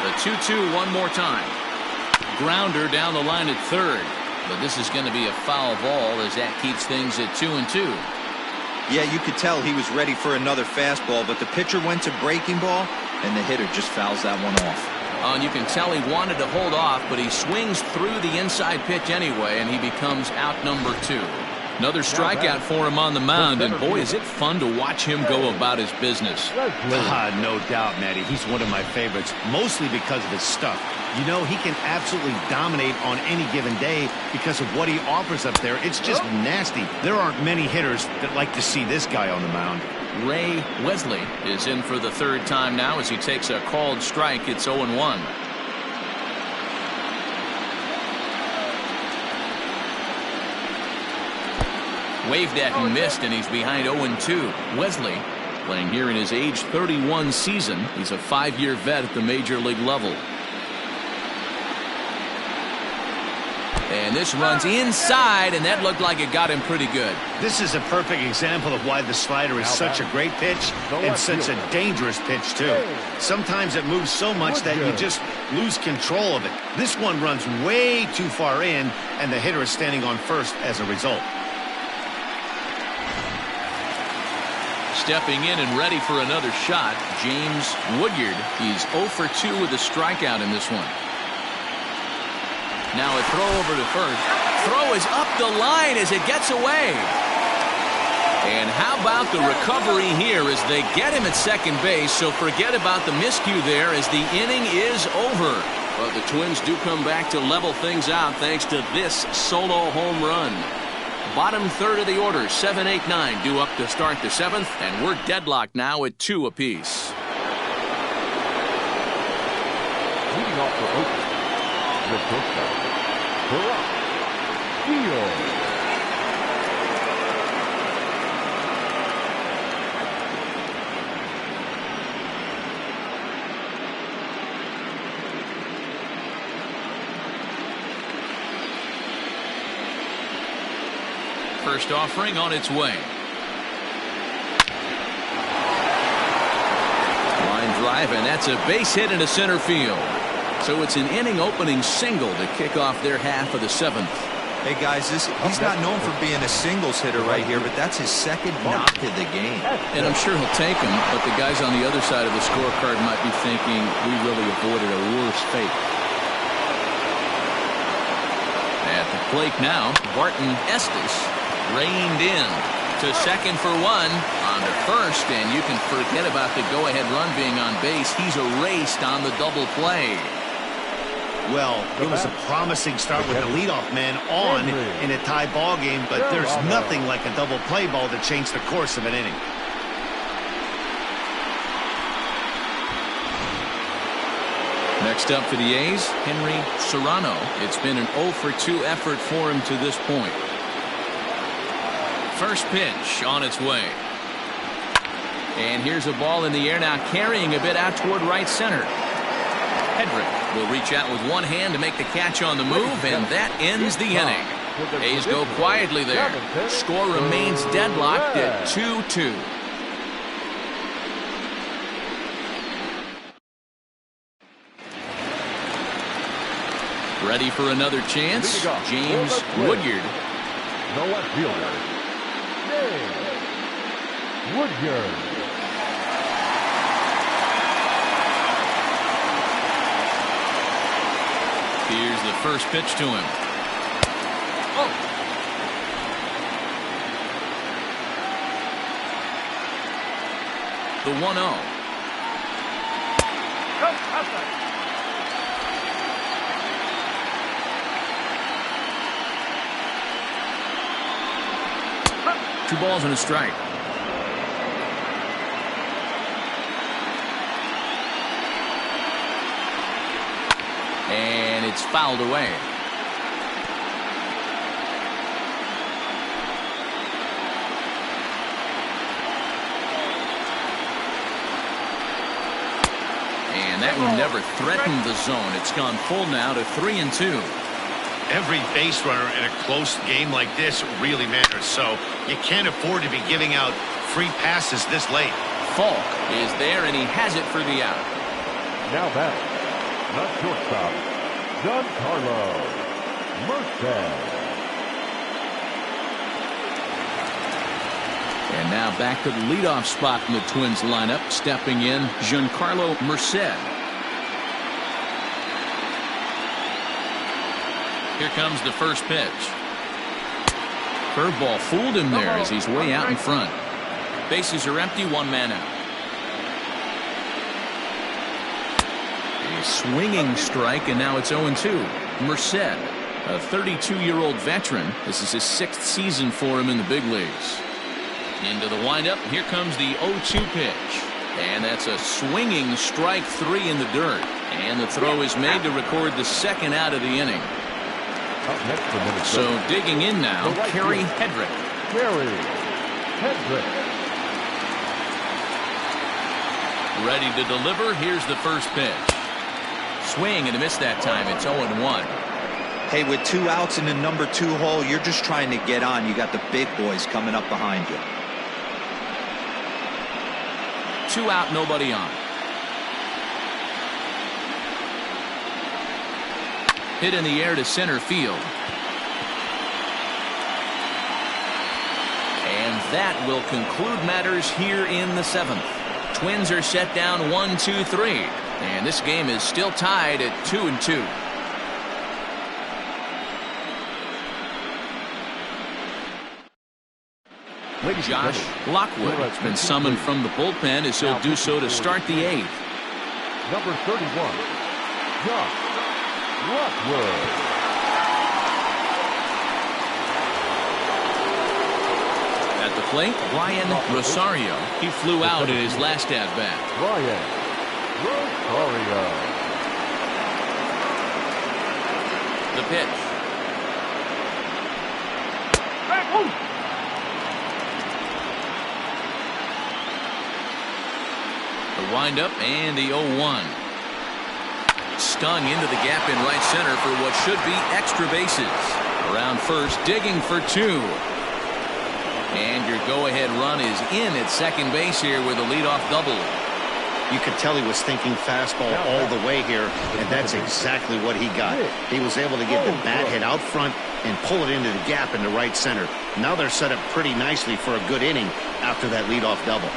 The 2-2 one more time. Grounder down the line at third. But this is going to be a foul ball as that keeps things at 2-2. Yeah, you could tell he was ready for another fastball, but the pitcher went to breaking ball, and the hitter just fouls that one off. And you can tell he wanted to hold off, but he swings through the inside pitch anyway, and he becomes out number 2. Another strikeout for him on the mound, and boy, is it fun to watch him go about his business. No doubt, Matty. He's one of my favorites, mostly because of his stuff. You know, he can absolutely dominate on any given day because of what he offers up there. It's just nasty. There aren't many hitters that like to see this guy on the mound. Ray Wesley is in for the 3rd time now as he takes a called strike. It's 0-1. Waved at and missed, and he's behind 0-2. Wesley playing here in his age 31 season. He's a 5-year vet at the major league level. And this runs inside, and that looked like it got him pretty good. This is a perfect example of why the slider is such a great pitch and such a dangerous pitch, too. Sometimes it moves so much that you just lose control of it. This one runs way too far in, and the hitter is standing on first as a result. Stepping in and ready for another shot, James Woodyard. He's 0 for 2 with a strikeout in this one. Now a throw over to first. Throw is up the line as it gets away. And how about the recovery here as they get him at second base, so forget about the miscue there as the inning is over. But the Twins do come back to level things out thanks to this solo home run. Bottom third of the order, 7, 8, 9 due up to start the 7th, and we're deadlocked now at 2 apiece. Leading off for Oakland, the pitcher, First offering on its way. Line drive, and that's a base hit into center field. So it's an inning opening single to kick off their half of the 7th. Hey guys, he's not known for being a singles hitter right here, but that's his 2nd knock of the game. And I'm sure he'll take him, but the guys on the other side of the scorecard might be thinking we really avoided a worse fate. At the plate now, Barton Estes reined in to second for 1, on to first, and you can forget about the go-ahead run being on base. He's erased on the double play. Well, it was a promising start with the leadoff man on in a tie ball game, but there's nothing like a double play ball to change the course of an inning. Next up for the A's, Henry Serrano. It's been an 0 for 2 effort for him to this point. First pitch on its way. And here's a ball in the air now, carrying a bit out toward right center. Hedrick will reach out with one hand to make the catch on the move, and that ends the inning. A's go quietly there. Score remains deadlocked at 2-2. Ready for another chance? James Woodyard. No left fielder. James Woodyard. Here's the first pitch to him. The 1-0. Two balls and a strike. And it's fouled away. And that one never threatened the zone. It's gone full now to 3-2. Every base runner in a close game like this really matters, so you can't afford to be giving out free passes this late. Falk is there, and he has it for the out. Now back, the shortstop, Giancarlo Merced. And now back to the leadoff spot in the Twins lineup. Stepping in, Giancarlo Merced. Here comes the first pitch. Curveball fooled him there as he's way out in front. Bases are empty, one man out. A swinging strike, and now it's 0-2. Merced, a 32-year-old veteran. This is his 6th season for him in the big leagues. Into the windup, here comes the 0-2 pitch. And that's a swinging strike 3 in the dirt. And the throw is made to record the second out of the inning. So digging in now, Kerry Hedrick. Ready to deliver. Here's the first pitch. Swing and a miss that time. It's 0-1. Hey, with 2 outs in the number 2 hole, you're just trying to get on. You got the big boys coming up behind you. 2 out, nobody on. Hit in the air to center field. And that will conclude matters here in the 7th. Twins are set down 1-2-3. And this game is still tied at 2-2. Josh Lockwood has been summoned from the bullpen as he'll do so to start the 8th. Number 31, Josh Lockwood. At the plate, Ryan Rosario. He flew out in his last at-bat. Ryan Rosario. The pitch. The windup and the 0-1. Stung into the gap in right center for what should be extra bases. Around first, digging for 2. And your go-ahead run is in at second base here with a leadoff double. You could tell he was thinking fastball all the way here, and that's exactly what he got. He was able to get the bat hit out front and pull it into the gap into right center. Now they're set up pretty nicely for a good inning after that leadoff double.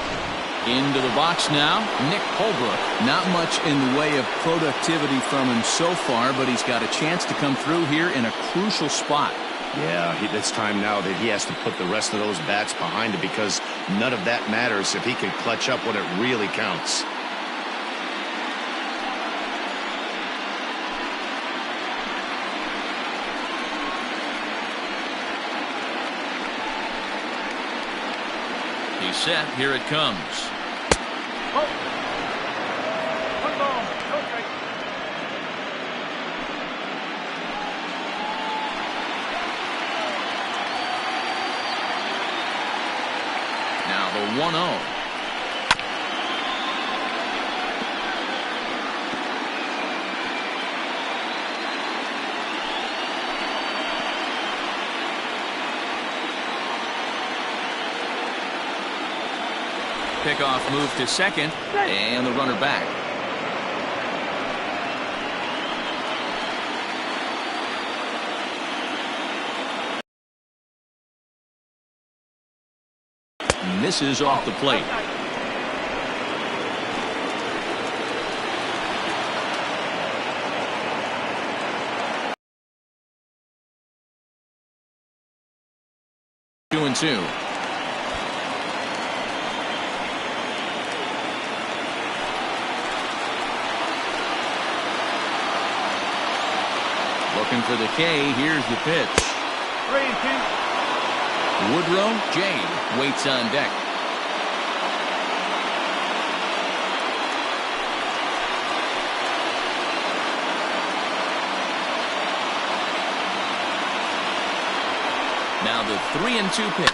Into the box now, Nick Holbrook. Not much in the way of productivity from him so far, but he's got a chance to come through here in a crucial spot. Yeah, it's time now that he has to put the rest of those bats behind it, because none of that matters if he can clutch up when it really counts. He's set. Here it comes. Now the 1-0. Pickoff move to second, and the runner back. Misses off the plate. Two and two. Looking for the K. Here's the pitch. 3-2. Woodrow, Jade waits on deck. Now the 3-2 pitch.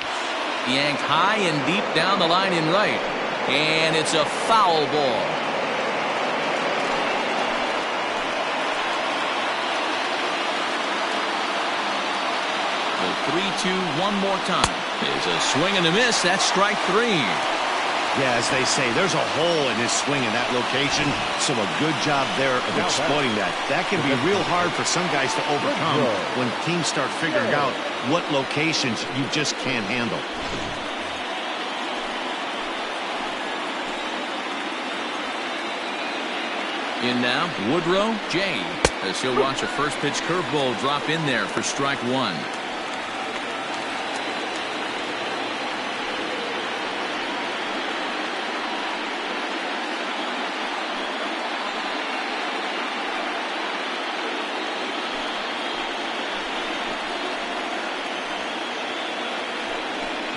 Yanked high and deep down the line in right. And it's a foul ball. The 3-2 one more time. There's a swing and a miss. That's strike three. Yeah, as they say, there's a hole in his swing in that location, so a good job there of exploiting that. That can be real hard for some guys to overcome when teams start figuring out what locations you just can't handle. In now, Woodrow, Jade, as he'll watch a first pitch curveball drop in there for strike one.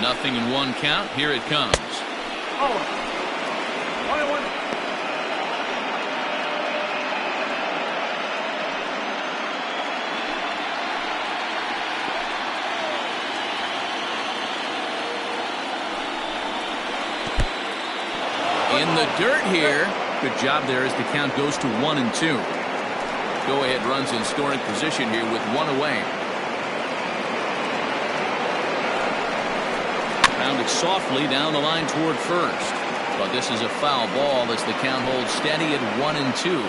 Nothing in one count. Here it comes. Oh. 1-1. In the dirt here. Good job there as the count goes to 1-2. Go-ahead runs in scoring position here with one away. Pounded softly down the line toward first. But this is a foul ball as the count holds steady at 1-2.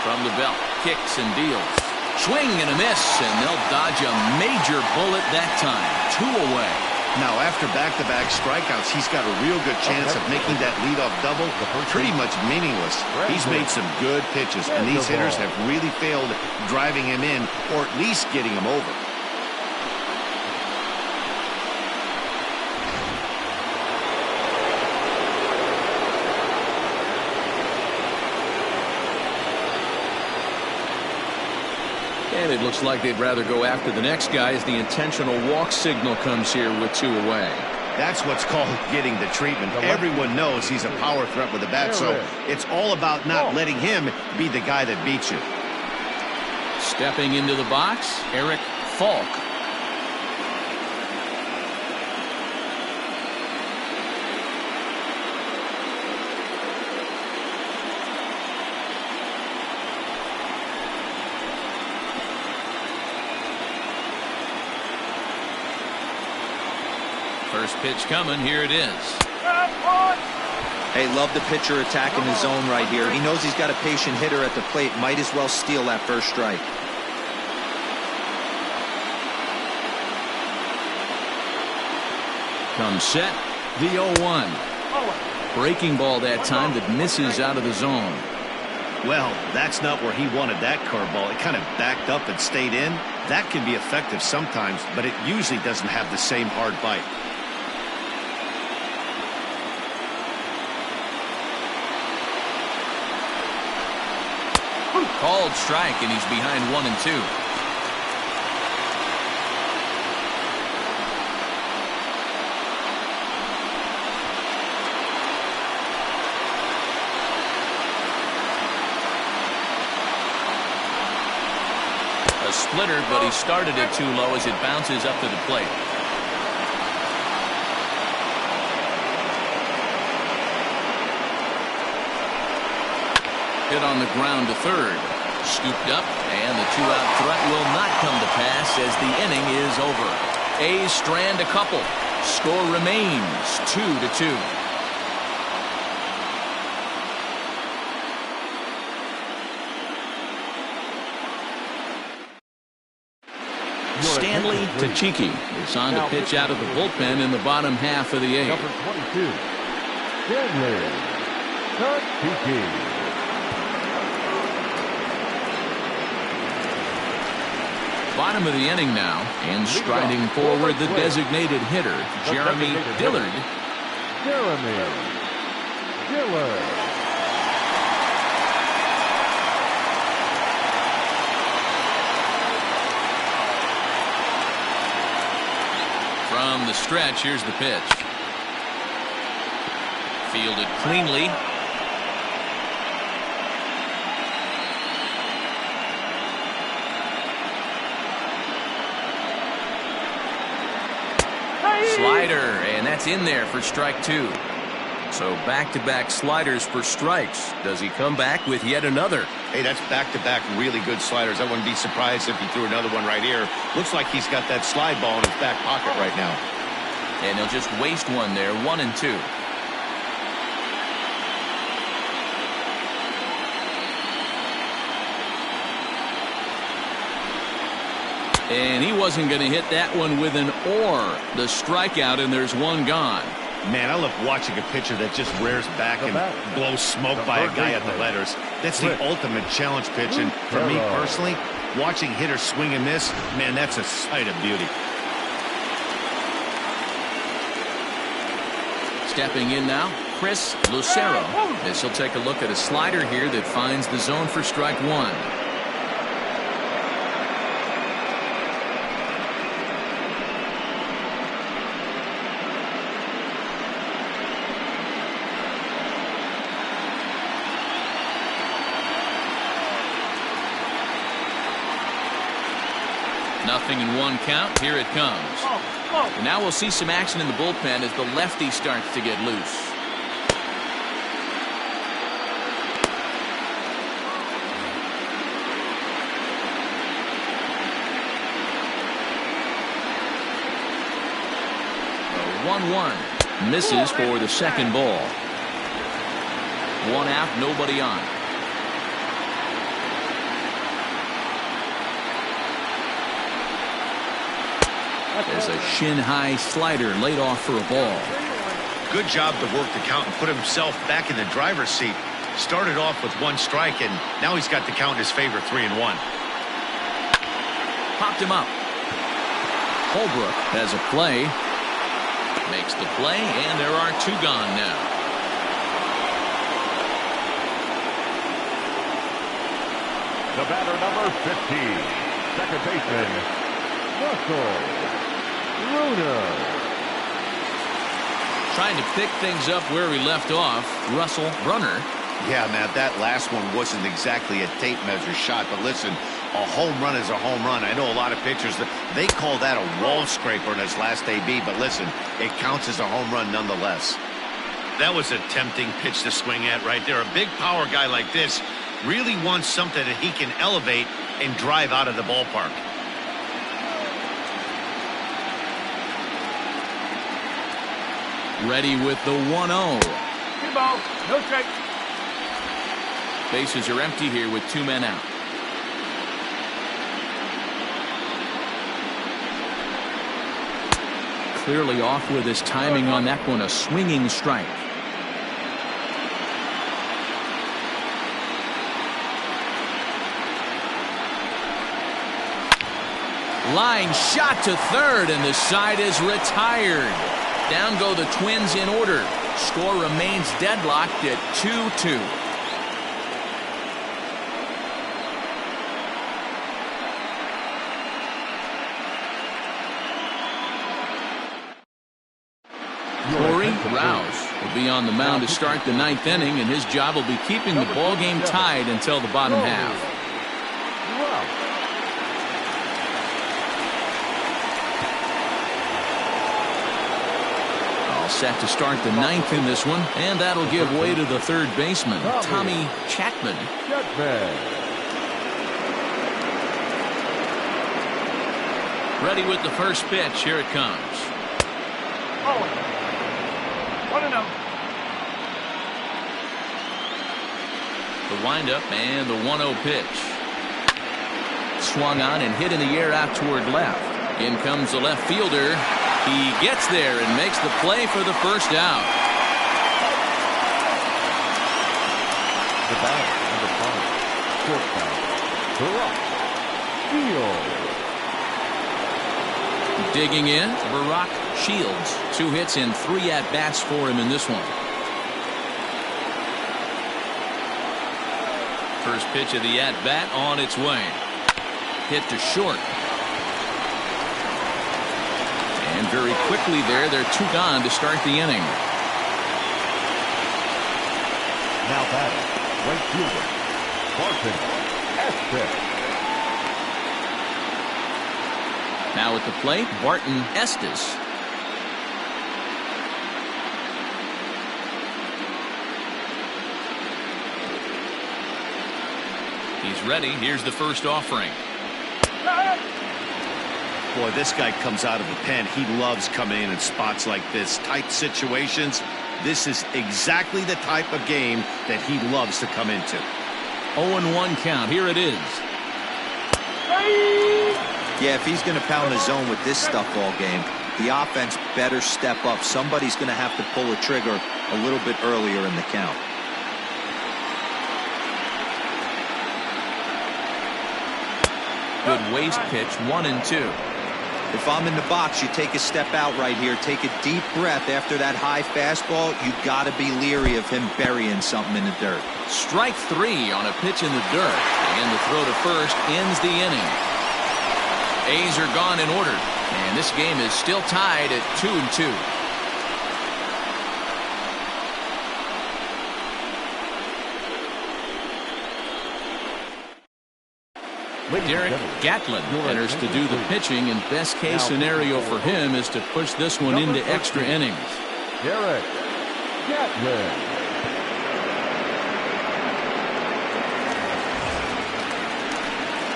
From the belt, kicks and deals. Swing and a miss, and they'll dodge a major bullet that time. Two away. Now, after back-to-back strikeouts, he's got a real good chance of making that leadoff double pretty much meaningless. He's made some good pitches, and these hitters have really failed driving him in or at least getting him over. And it looks like they'd rather go after the next guy as the intentional walk signal comes here with two away. That's what's called getting the treatment. Everyone knows he's a power threat with a bat, so it's all about not letting him be the guy that beats you. Stepping into the box, Eric Falk. First pitch coming. Here it is. Hey, love the pitcher attacking the zone right here. He knows he's got a patient hitter at the plate. Might as well steal that first strike. Comes set. The 0-1. Breaking ball that time that misses out of the zone. Well, that's not where he wanted that curveball. It kind of backed up and stayed in. That can be effective sometimes, but it usually doesn't have the same hard bite. Called strike, and he's behind 1-2. A splitter, but he started it too low as it bounces up to the plate. Hit on the ground to third. Scooped up, and the two-out threat will not come to pass as the inning is over. A's strand a couple. Score remains 2-2. Stanley Tachiki is on to pitch out of the bullpen in the bottom half of the eighth. Number 22, Stanley Tachiki. Bottom of the inning now, and striding forward the designated hitter, Jeremy Dillard. Jeremy Dillard. From the stretch, here's the pitch. Fielded cleanly. Slider, and that's in there for strike two. So back-to-back sliders for strikes. Does he come back with yet another? Hey, that's back-to-back really good sliders. I wouldn't be surprised if he threw another one right here. Looks like he's got that slide ball in his back pocket right now. And he'll just waste one there, 1-2. And he wasn't going to hit that one with an or. The strikeout, and there's one gone. Man, I love watching a pitcher that just rears back and blows smoke by a guy at the letters. That's the ultimate challenge pitch. And for me personally, watching hitters swing and miss, man, that's a sight of beauty. Stepping in now, Chris Lucero. As he'll take a look at a slider here that finds the zone for strike one. Nothing in one count. Here it comes. And now we'll see some action in the bullpen as the lefty starts to get loose. The 1-1 misses for the second ball. One out, nobody on. There's a shin-high slider laid off for a ball. Good job to work the count and put himself back in the driver's seat. Started off with one strike, and now he's got the count in his favor, 3-1. Popped him up. Holbrook has a play. Makes the play, and there are two gone now. The batter, number 15, second baseman, Russell Bruno. Trying to pick things up where we left off, Russell Brunner. Yeah, Matt, that last one wasn't exactly a tape measure shot, but listen, a home run is a home run. I know a lot of pitchers, they call that a wall scraper in his last AB, but listen, it counts as a home run nonetheless. That was a tempting pitch to swing at right there. A big power guy like this really wants something that he can elevate and drive out of the ballpark. Ready with the 1-0. Two balls, no strikes. Bases are empty here with two men out. Clearly off with his timing on that one, a swinging strike. Line shot to third, and the side is retired. Down go the Twins in order. Score remains deadlocked at 2-2. Corey Rouse will be on the mound to start the ninth inning, and his job will be keeping the ball game tied until the bottom half. Set to start the ninth in this one, and that'll give way to the third baseman, Tommy Chapman. Ready with the first pitch. Here it comes. Oh. 1-0. The windup and the 1-0 pitch. Swung on and hit in the air out toward left. In comes the left fielder. He gets there and makes the play for the first out. The batter, number 5, short Barack Shields. Digging in, Barack Shields. 2 hits and 3 at-bats for him in this one. First pitch of the at-bat on its way. Hit to short. And very quickly there, they're 2 gone to start the inning. Now batting, right fielder, Barton Estes. Now at the plate, Barton Estes. He's ready. Here's the first offering. Boy, this guy comes out of the pen. He loves coming in spots like this. Tight situations. This is exactly the type of game that he loves to come into. 0-1 count. Here it is. Yeah, if he's going to pound the zone with this stuff all game, the offense better step up. Somebody's going to have to pull a trigger a little bit earlier in the count. Good waist pitch, 1-2. If I'm in the box, you take a step out right here. Take a deep breath after that high fastball. You got to be leery of him burying something in the dirt. Strike 3 on a pitch in the dirt. And the throw to first ends the inning. A's are gone in order. And this game is still tied at 2-2. Derek Gatlin enters to do the pitching, and best case scenario for him is to push this one into extra innings. Derek Gatlin.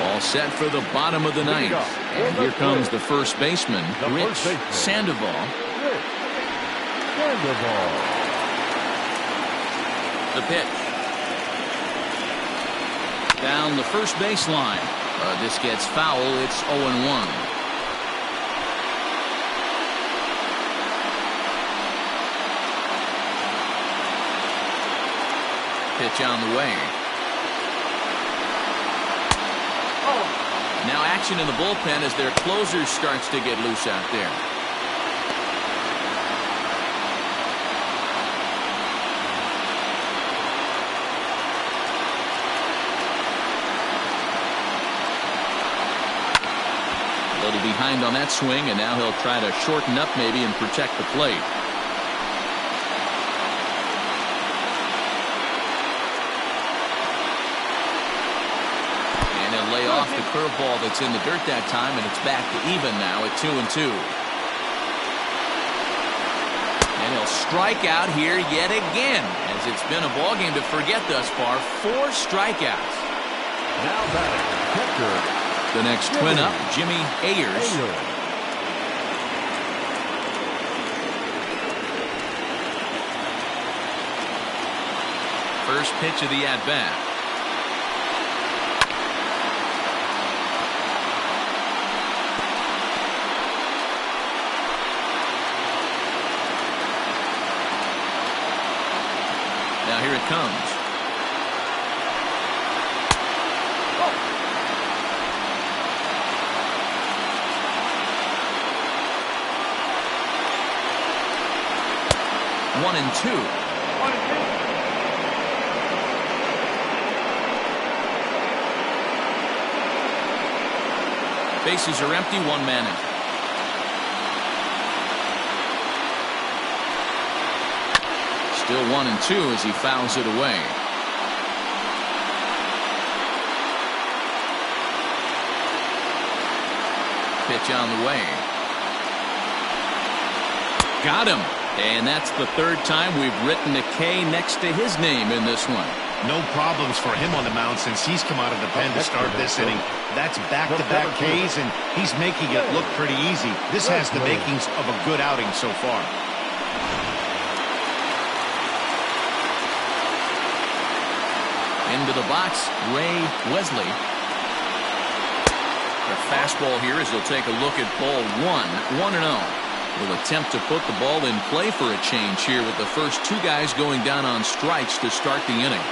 All set for the bottom of the ninth. And here comes the first baseman, Rich Sandoval. The pitch. Down the first baseline. This gets foul. It's 0-1. Pitch on the way. Now action in the bullpen as their closer starts to get loose out there. A little behind on that swing, and now he'll try to shorten up maybe and protect the plate. And he'll lay off the curveball that's in the dirt that time, and it's back to even now at 2-2. And he'll strike out here yet again, as it's been a ball game to forget thus far. 4 strikeouts. Now batting, catcher. The next twin up, Jimmy Ayers. First pitch of the at-bat. Now here it comes. One and two. Bases are empty, 1 man in. Still 1-2 as he fouls it away. Pitch on the way. Got him. And that's the 3rd time we've written a K next to his name in this one. No problems for him on the mound since he's come out of the pen to start this inning. That's back-to-back Ks, and he's making it look pretty easy. This has the makings of a good outing so far. Into the box, Ray Wesley. The fastball here as he'll take a look at ball 1-0. Will attempt to put the ball in play for a change here with the first two guys going down on strikes to start the inning.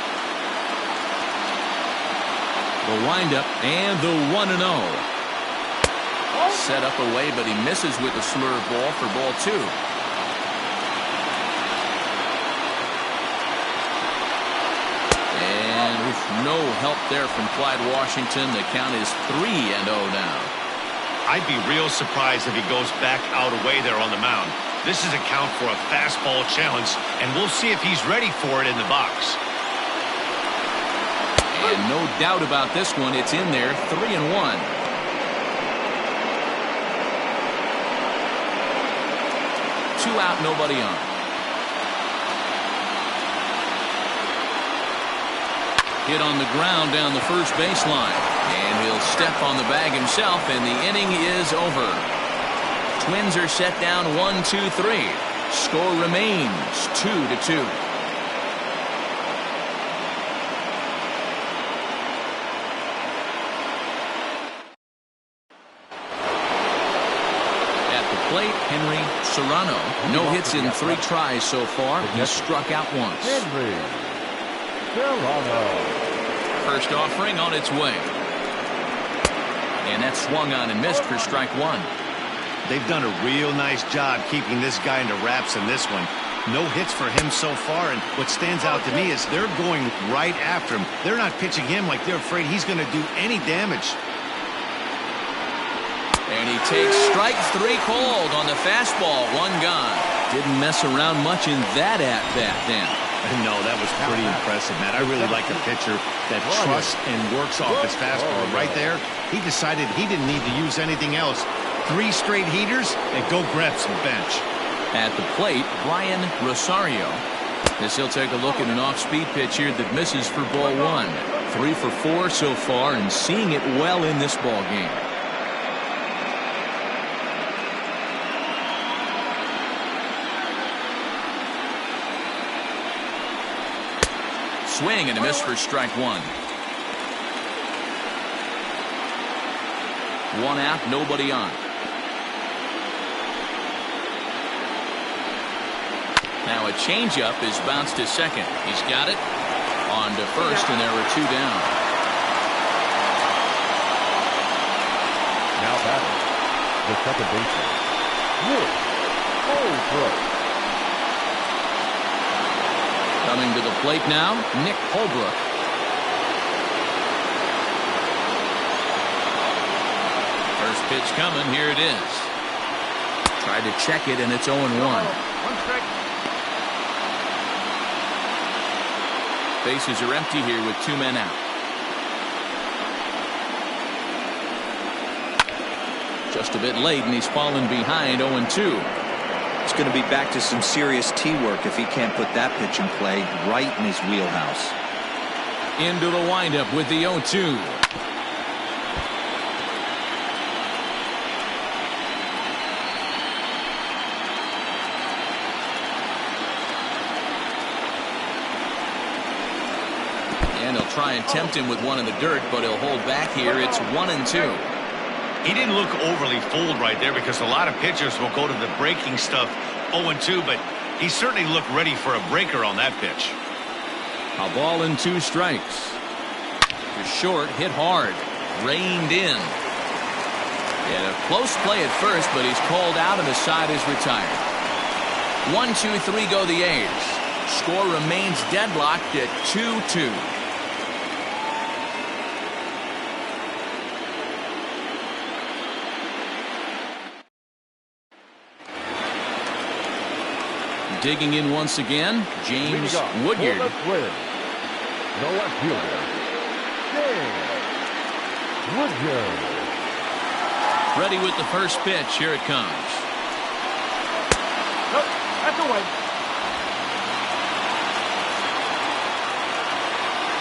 The windup and the 1-0. Set up away, but he misses with the slur ball for ball 2. And with no help there from Clyde Washington, the count is 3-0 now. I'd be real surprised if he goes back out away there on the mound. This is a count for a fastball challenge, and we'll see if he's ready for it in the box. And no doubt about this one, it's in there, 3-1. Two out, nobody on. Hit on the ground down the first baseline. And he'll step on the bag himself, and the inning is over. Twins are set down 1-2-3. Score remains 2-2. Plate, Henry Serrano. No hits in 3 tries so far. He struck out once. Henry Serrano. First offering on its way. And that swung on and missed for strike 1. They've done a real nice job keeping this guy into wraps in this one. No hits for him so far, and what stands out to me is they're going right after him. They're not pitching him like they're afraid he's going to do any damage. And he takes strike 3 called on the fastball. 1 gone. Didn't mess around much in that at-bat then. No, that was pretty impressive, Matt. I really like a pitcher that trusts and works off his fastball. Right there, he decided he didn't need to use anything else. 3 straight heaters and go grab some bench. At the plate, Brian Rosario. As he'll take a look at an off-speed pitch here that misses for ball 1. 3 for 4 so far and seeing it well in this ball game. Swing and a miss for strike 1. 1 out, nobody on. Now a changeup is bounced to second. He's got it. On to first, and there were 2 down. Now batting, the second baseman, Nick Holbrook. Coming to the plate now, Nick Holbrook. First pitch coming, here it is. Tried to check it, and it's 0-1. 1 strike. Bases are empty here with 2 men out. Just a bit late, and he's fallen behind 0-2. It's going to be back to some serious tee work if he can't put that pitch in play right in his wheelhouse. Into the windup with the 0-2. And he'll try and tempt him with one in the dirt, but he'll hold back here. It's 1-2. He didn't look overly fooled right there because a lot of pitchers will go to the breaking stuff 0-2, but he certainly looked ready for a breaker on that pitch. A ball and 2 strikes. To short, hit hard, reined in. And a close play at first, but he's called out and the side is retired. 1-2-3 go the A's. Score remains deadlocked at 2-2. Digging in once again, James Woodyard. No left fielder, James Woodyard. Ready with the first pitch. Here it comes. Nope, that's away.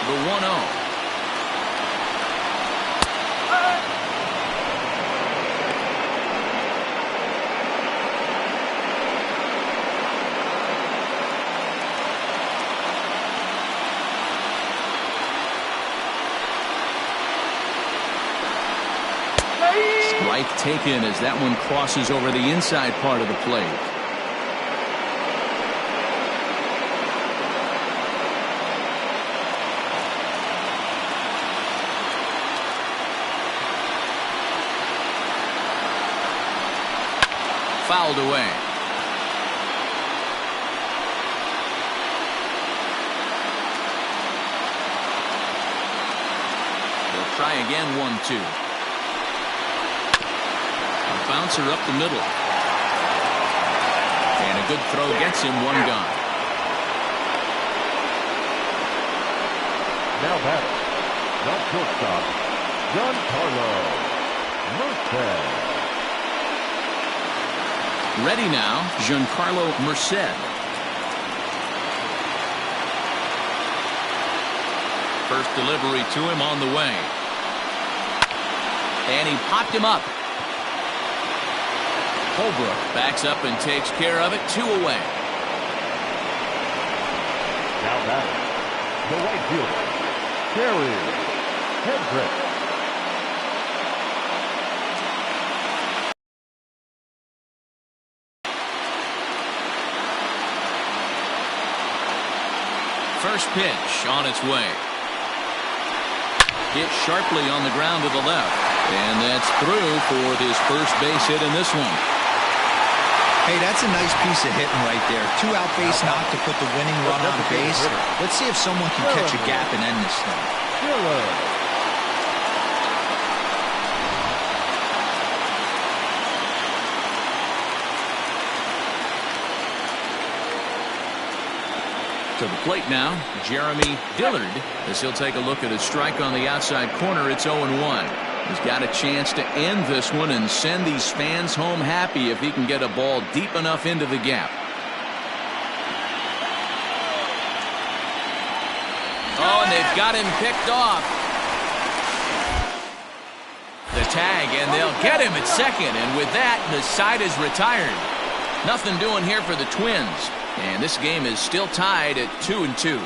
The 1-0. Strike taken as that one crosses over the inside part of the plate. Fouled away. They'll try again, 1-2. A bouncer up the middle. And a good throw gets him, one gone. Now batting, the shortstop, Giancarlo Merced. Ready now, Giancarlo Merced. First delivery to him on the way. And he popped him up. Holbrook backs up and takes care of it, 2 away. Now batting, the right fielder, Gary Hendricks. First pitch on its way. Hit sharply on the ground to the left. And that's through for his first base hit in this one. Hey, that's a nice piece of hitting right there. 2 out base knock to put the winning run on base. Let's see if someone can catch a gap and end this thing. To the plate now, Jeremy Dillard, as he'll take a look at his strike on the outside corner. It's 0-1. He's got a chance to end this one and send these fans home happy if he can get a ball deep enough into the gap. Oh, and they've got him picked off. The tag, and they'll get him at second, and with that, the side is retired. Nothing doing here for the Twins. And this game is still tied at 2-2.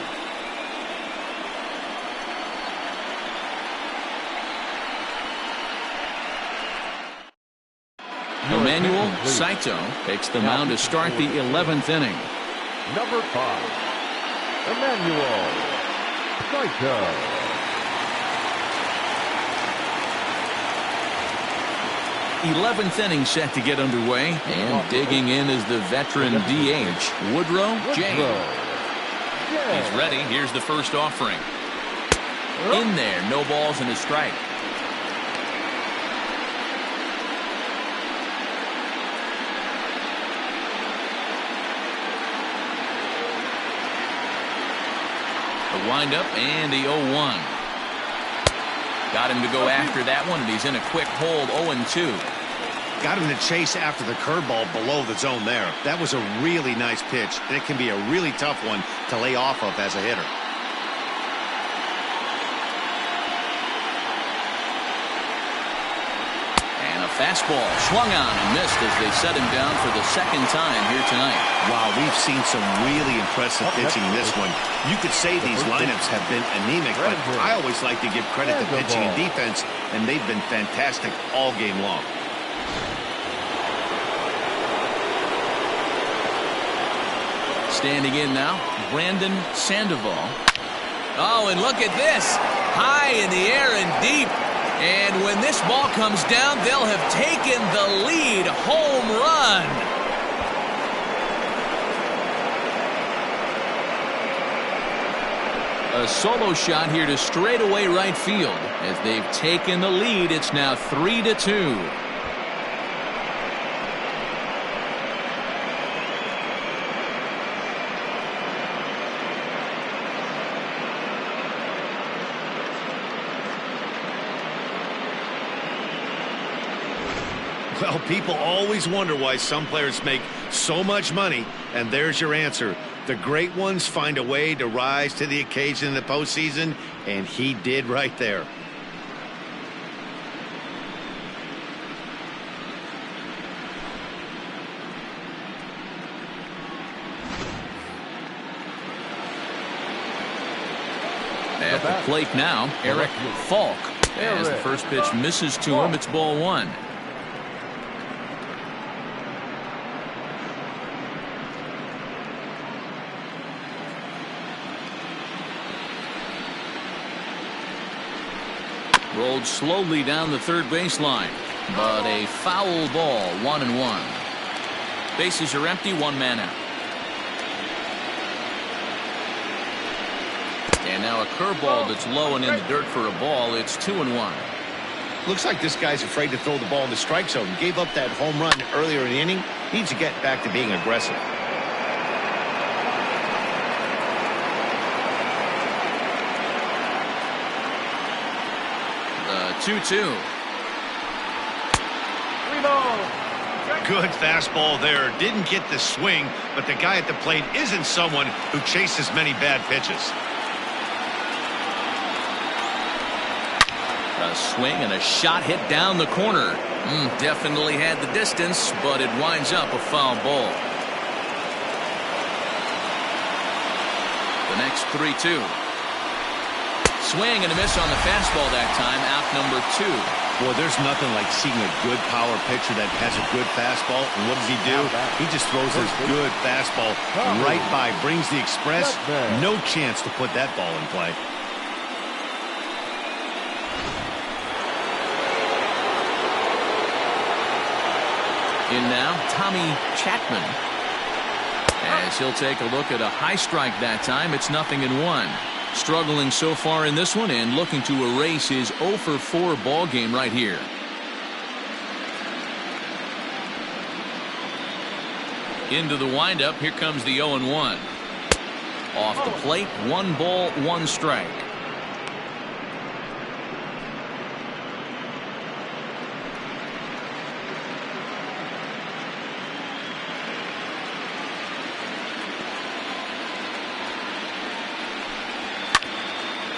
Emmanuel Saito takes the mound to start the 11th inning. Number 5, Emmanuel Saito. 11th inning set to get underway, and digging in is the veteran DH, Woodrow James. He's ready. Here's the first offering. In there, no balls and a strike. The windup and the 0-1. Got him to go after that one, and he's in a quick hold, 0-2. Got him to chase after the curveball below the zone there. That was a really nice pitch, and it can be a really tough one to lay off of as a hitter. And a fastball swung on and missed as they set him down for the second time here tonight. Wow, we've seen some really impressive pitching in this one. You could say these lineups have been anemic, but I always like to give credit to pitching and defense, and they've been fantastic all game long. Standing in now, Brandon Sandoval. Oh, and look at this. High in the air and deep. And when this ball comes down, they'll have taken the lead. Home run. A solo shot here to straightaway right field. As they've taken the lead, it's now 3-2. Well, people always wonder why some players make so much money, and there's your answer. The great ones find a way to rise to the occasion in the postseason, and he did right there. At the plate now, Eric Falk. As the first pitch misses to him, it's ball 1. Rolled slowly down the third baseline, but a foul ball, 1-1. Bases are empty, one man out. And now a curveball that's low and in the dirt for a ball. It's 2-1. Looks like this guy's afraid to throw the ball in the strike zone. Gave up that home run earlier in the inning. Needs to get back to being aggressive. The 2-2. Good fastball there. Didn't get the swing, but the guy at the plate isn't someone who chases many bad pitches. A swing and a shot hit down the corner. Definitely had the distance, but it winds up a foul ball. The next 3-2. Swing and a miss on the fastball that time. Out number 2. Boy, there's nothing like seeing a good power pitcher that has a good fastball. And what does he do? He just throws his good fastball right by, brings the express. No chance to put that ball in play. In now, Tommy Chapman. As he'll take a look at a high strike that time. It's 0-1. Struggling so far in this one and looking to erase his 0-for-4 ball game right here. Into the windup. Here comes the 0-1. Off the plate. 1 ball, 1 strike.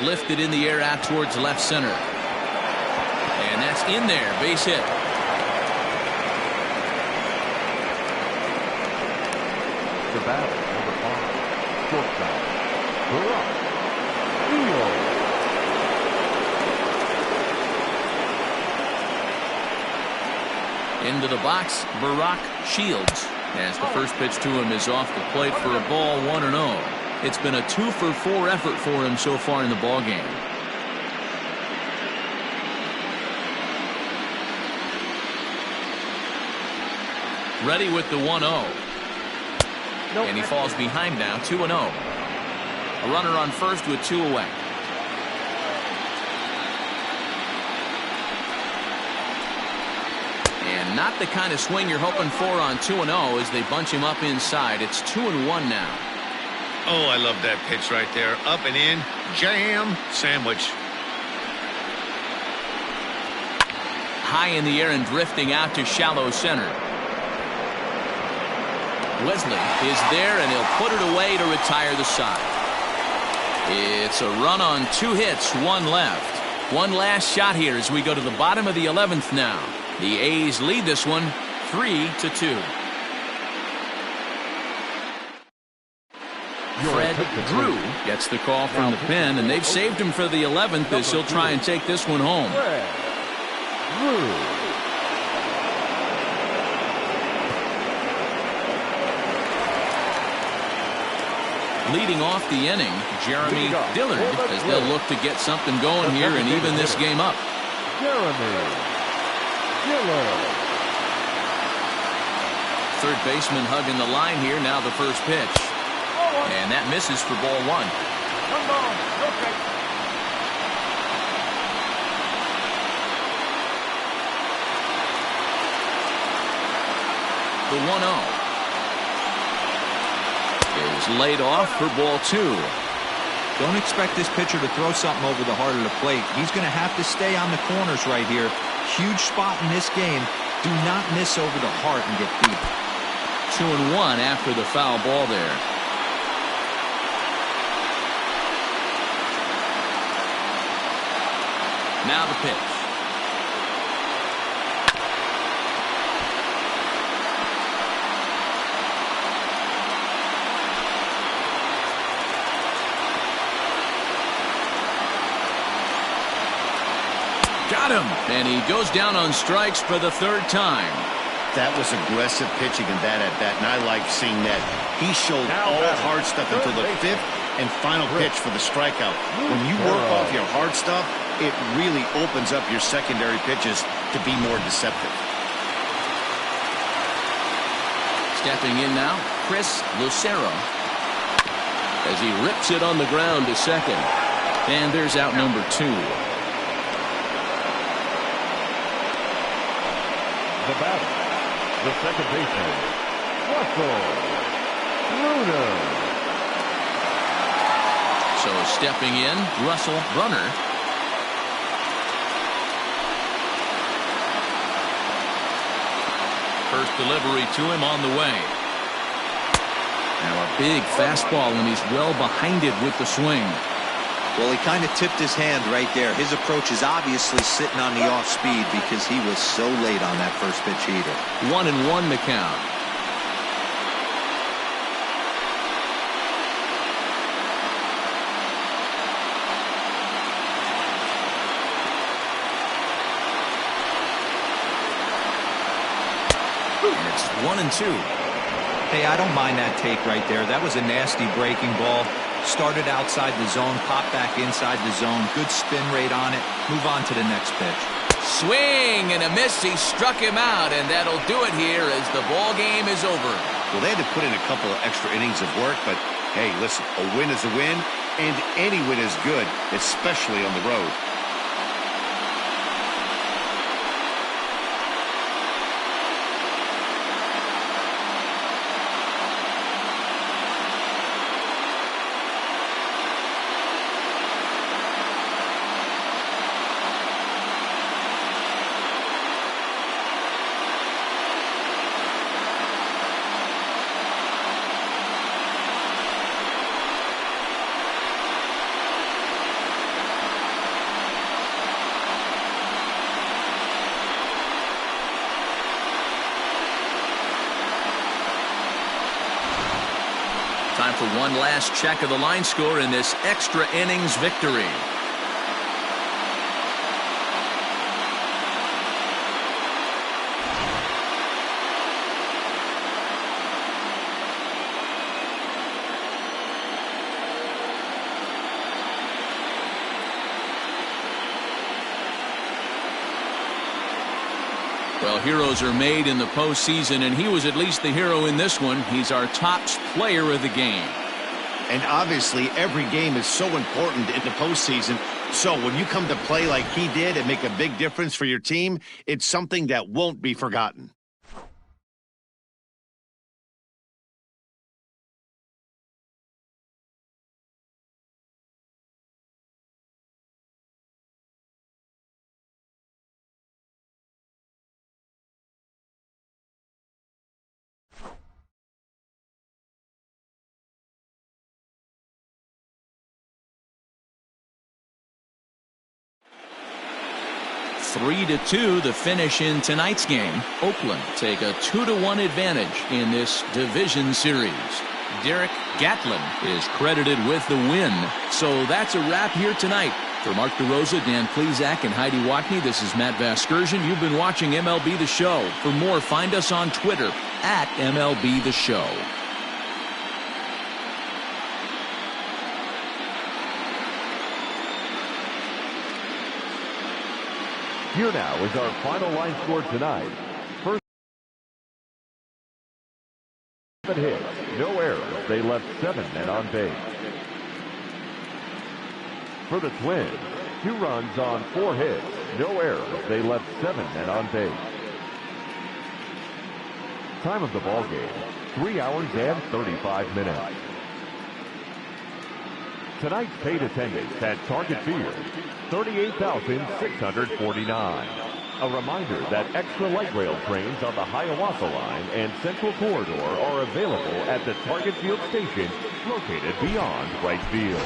Lifted in the air out towards left center. And that's in there. Base hit. The batter, number 5, shortstop, Shields. Into the box, Barack Shields. As the first pitch to him is off the plate for a ball, 1-0. It's been a 2-for-4 effort for him so far in the ball game. Ready with the 1-0. And he falls behind now, 2-0. A runner on first with 2 away. And not the kind of swing you're hoping for on 2-0 as they bunch him up inside. It's 2-1 now. Oh, I love that pitch right there. Up and in. Jam. Sandwich. High in the air and drifting out to shallow center. Wesley is there, and he'll put it away to retire the side. It's a run on 2 hits, 1 left. One last shot here as we go to the bottom of the 11th now. The A's lead this one 3-2. Fred Drew gets the call from the pen, and they've saved him for the 11th as he'll try and take this one home. Leading off the inning, Jeremy Dillard, as they'll look to get something going here and even this game up. Jeremy Dillard. Third baseman hugging the line here. Now the first pitch. And that misses for ball 1. 1 ball, no strike. The 1-0 is laid off for ball 2. Don't expect this pitcher to throw something over the heart of the plate. He's going to have to stay on the corners right here. Huge spot in this game. Do not miss over the heart and get beat. 2-1 after the foul ball there. Now the pitch. Got him, and he goes down on strikes for the 3rd time. That was aggressive pitching in that at-bat, and I like seeing that. He showed all hard stuff until the 5th and final pitch for the strikeout. When you work off your hard stuff, it really opens up your secondary pitches to be more deceptive. Stepping in now, Chris Lucero. As he rips it on the ground to second. And there's out number 2. The batter, the second baseman, Russell Bruner. So stepping in, Russell Brunner. First delivery to him on the way. Now a big fastball, and he's well behind it with the swing. Well, he kind of tipped his hand right there. His approach is obviously sitting on the off speed because he was so late on that first pitch heater. 1-1 the count. And it's 1-2. Hey, I don't mind that take right there. That was a nasty breaking ball. Started outside the zone, popped back inside the zone. Good spin rate on it. Move on to the next pitch. Swing and a miss. He struck him out, and that'll do it here as the ball game is over. Well, they had to put in a couple of extra innings of work, but hey, listen, a win is a win, and any win is good, especially on the road. Time for one last check of the line score in this extra innings victory. Well, heroes are made in the postseason, and he was at least the hero in this one. He's our top player of the game. And obviously, every game is so important in the postseason. So when you come to play like he did and make a big difference for your team, it's something that won't be forgotten. Three to 2 the finish in tonight's game. Oakland take a 2-1 advantage in this division series. Derek Gatlin is credited with the win. So that's a wrap here tonight. For Mark DeRosa, Dan Plesac, and Heidi Watney, this is Matt Vasgersian. You've been watching MLB The Show. For more, find us on Twitter at MLB The Show. Here now is our final line score tonight. First, 7 hits, no errors. They left 7 men on base. For the Twins, 2 runs on 4 hits, no errors. They left 7 men on base. Time of the ball game, 3 hours and 35 minutes. Tonight's paid attendance at Target Field, 38,649. A reminder that extra light rail trains on the Hiawatha Line and Central Corridor are available at the Target Field station located beyond right field.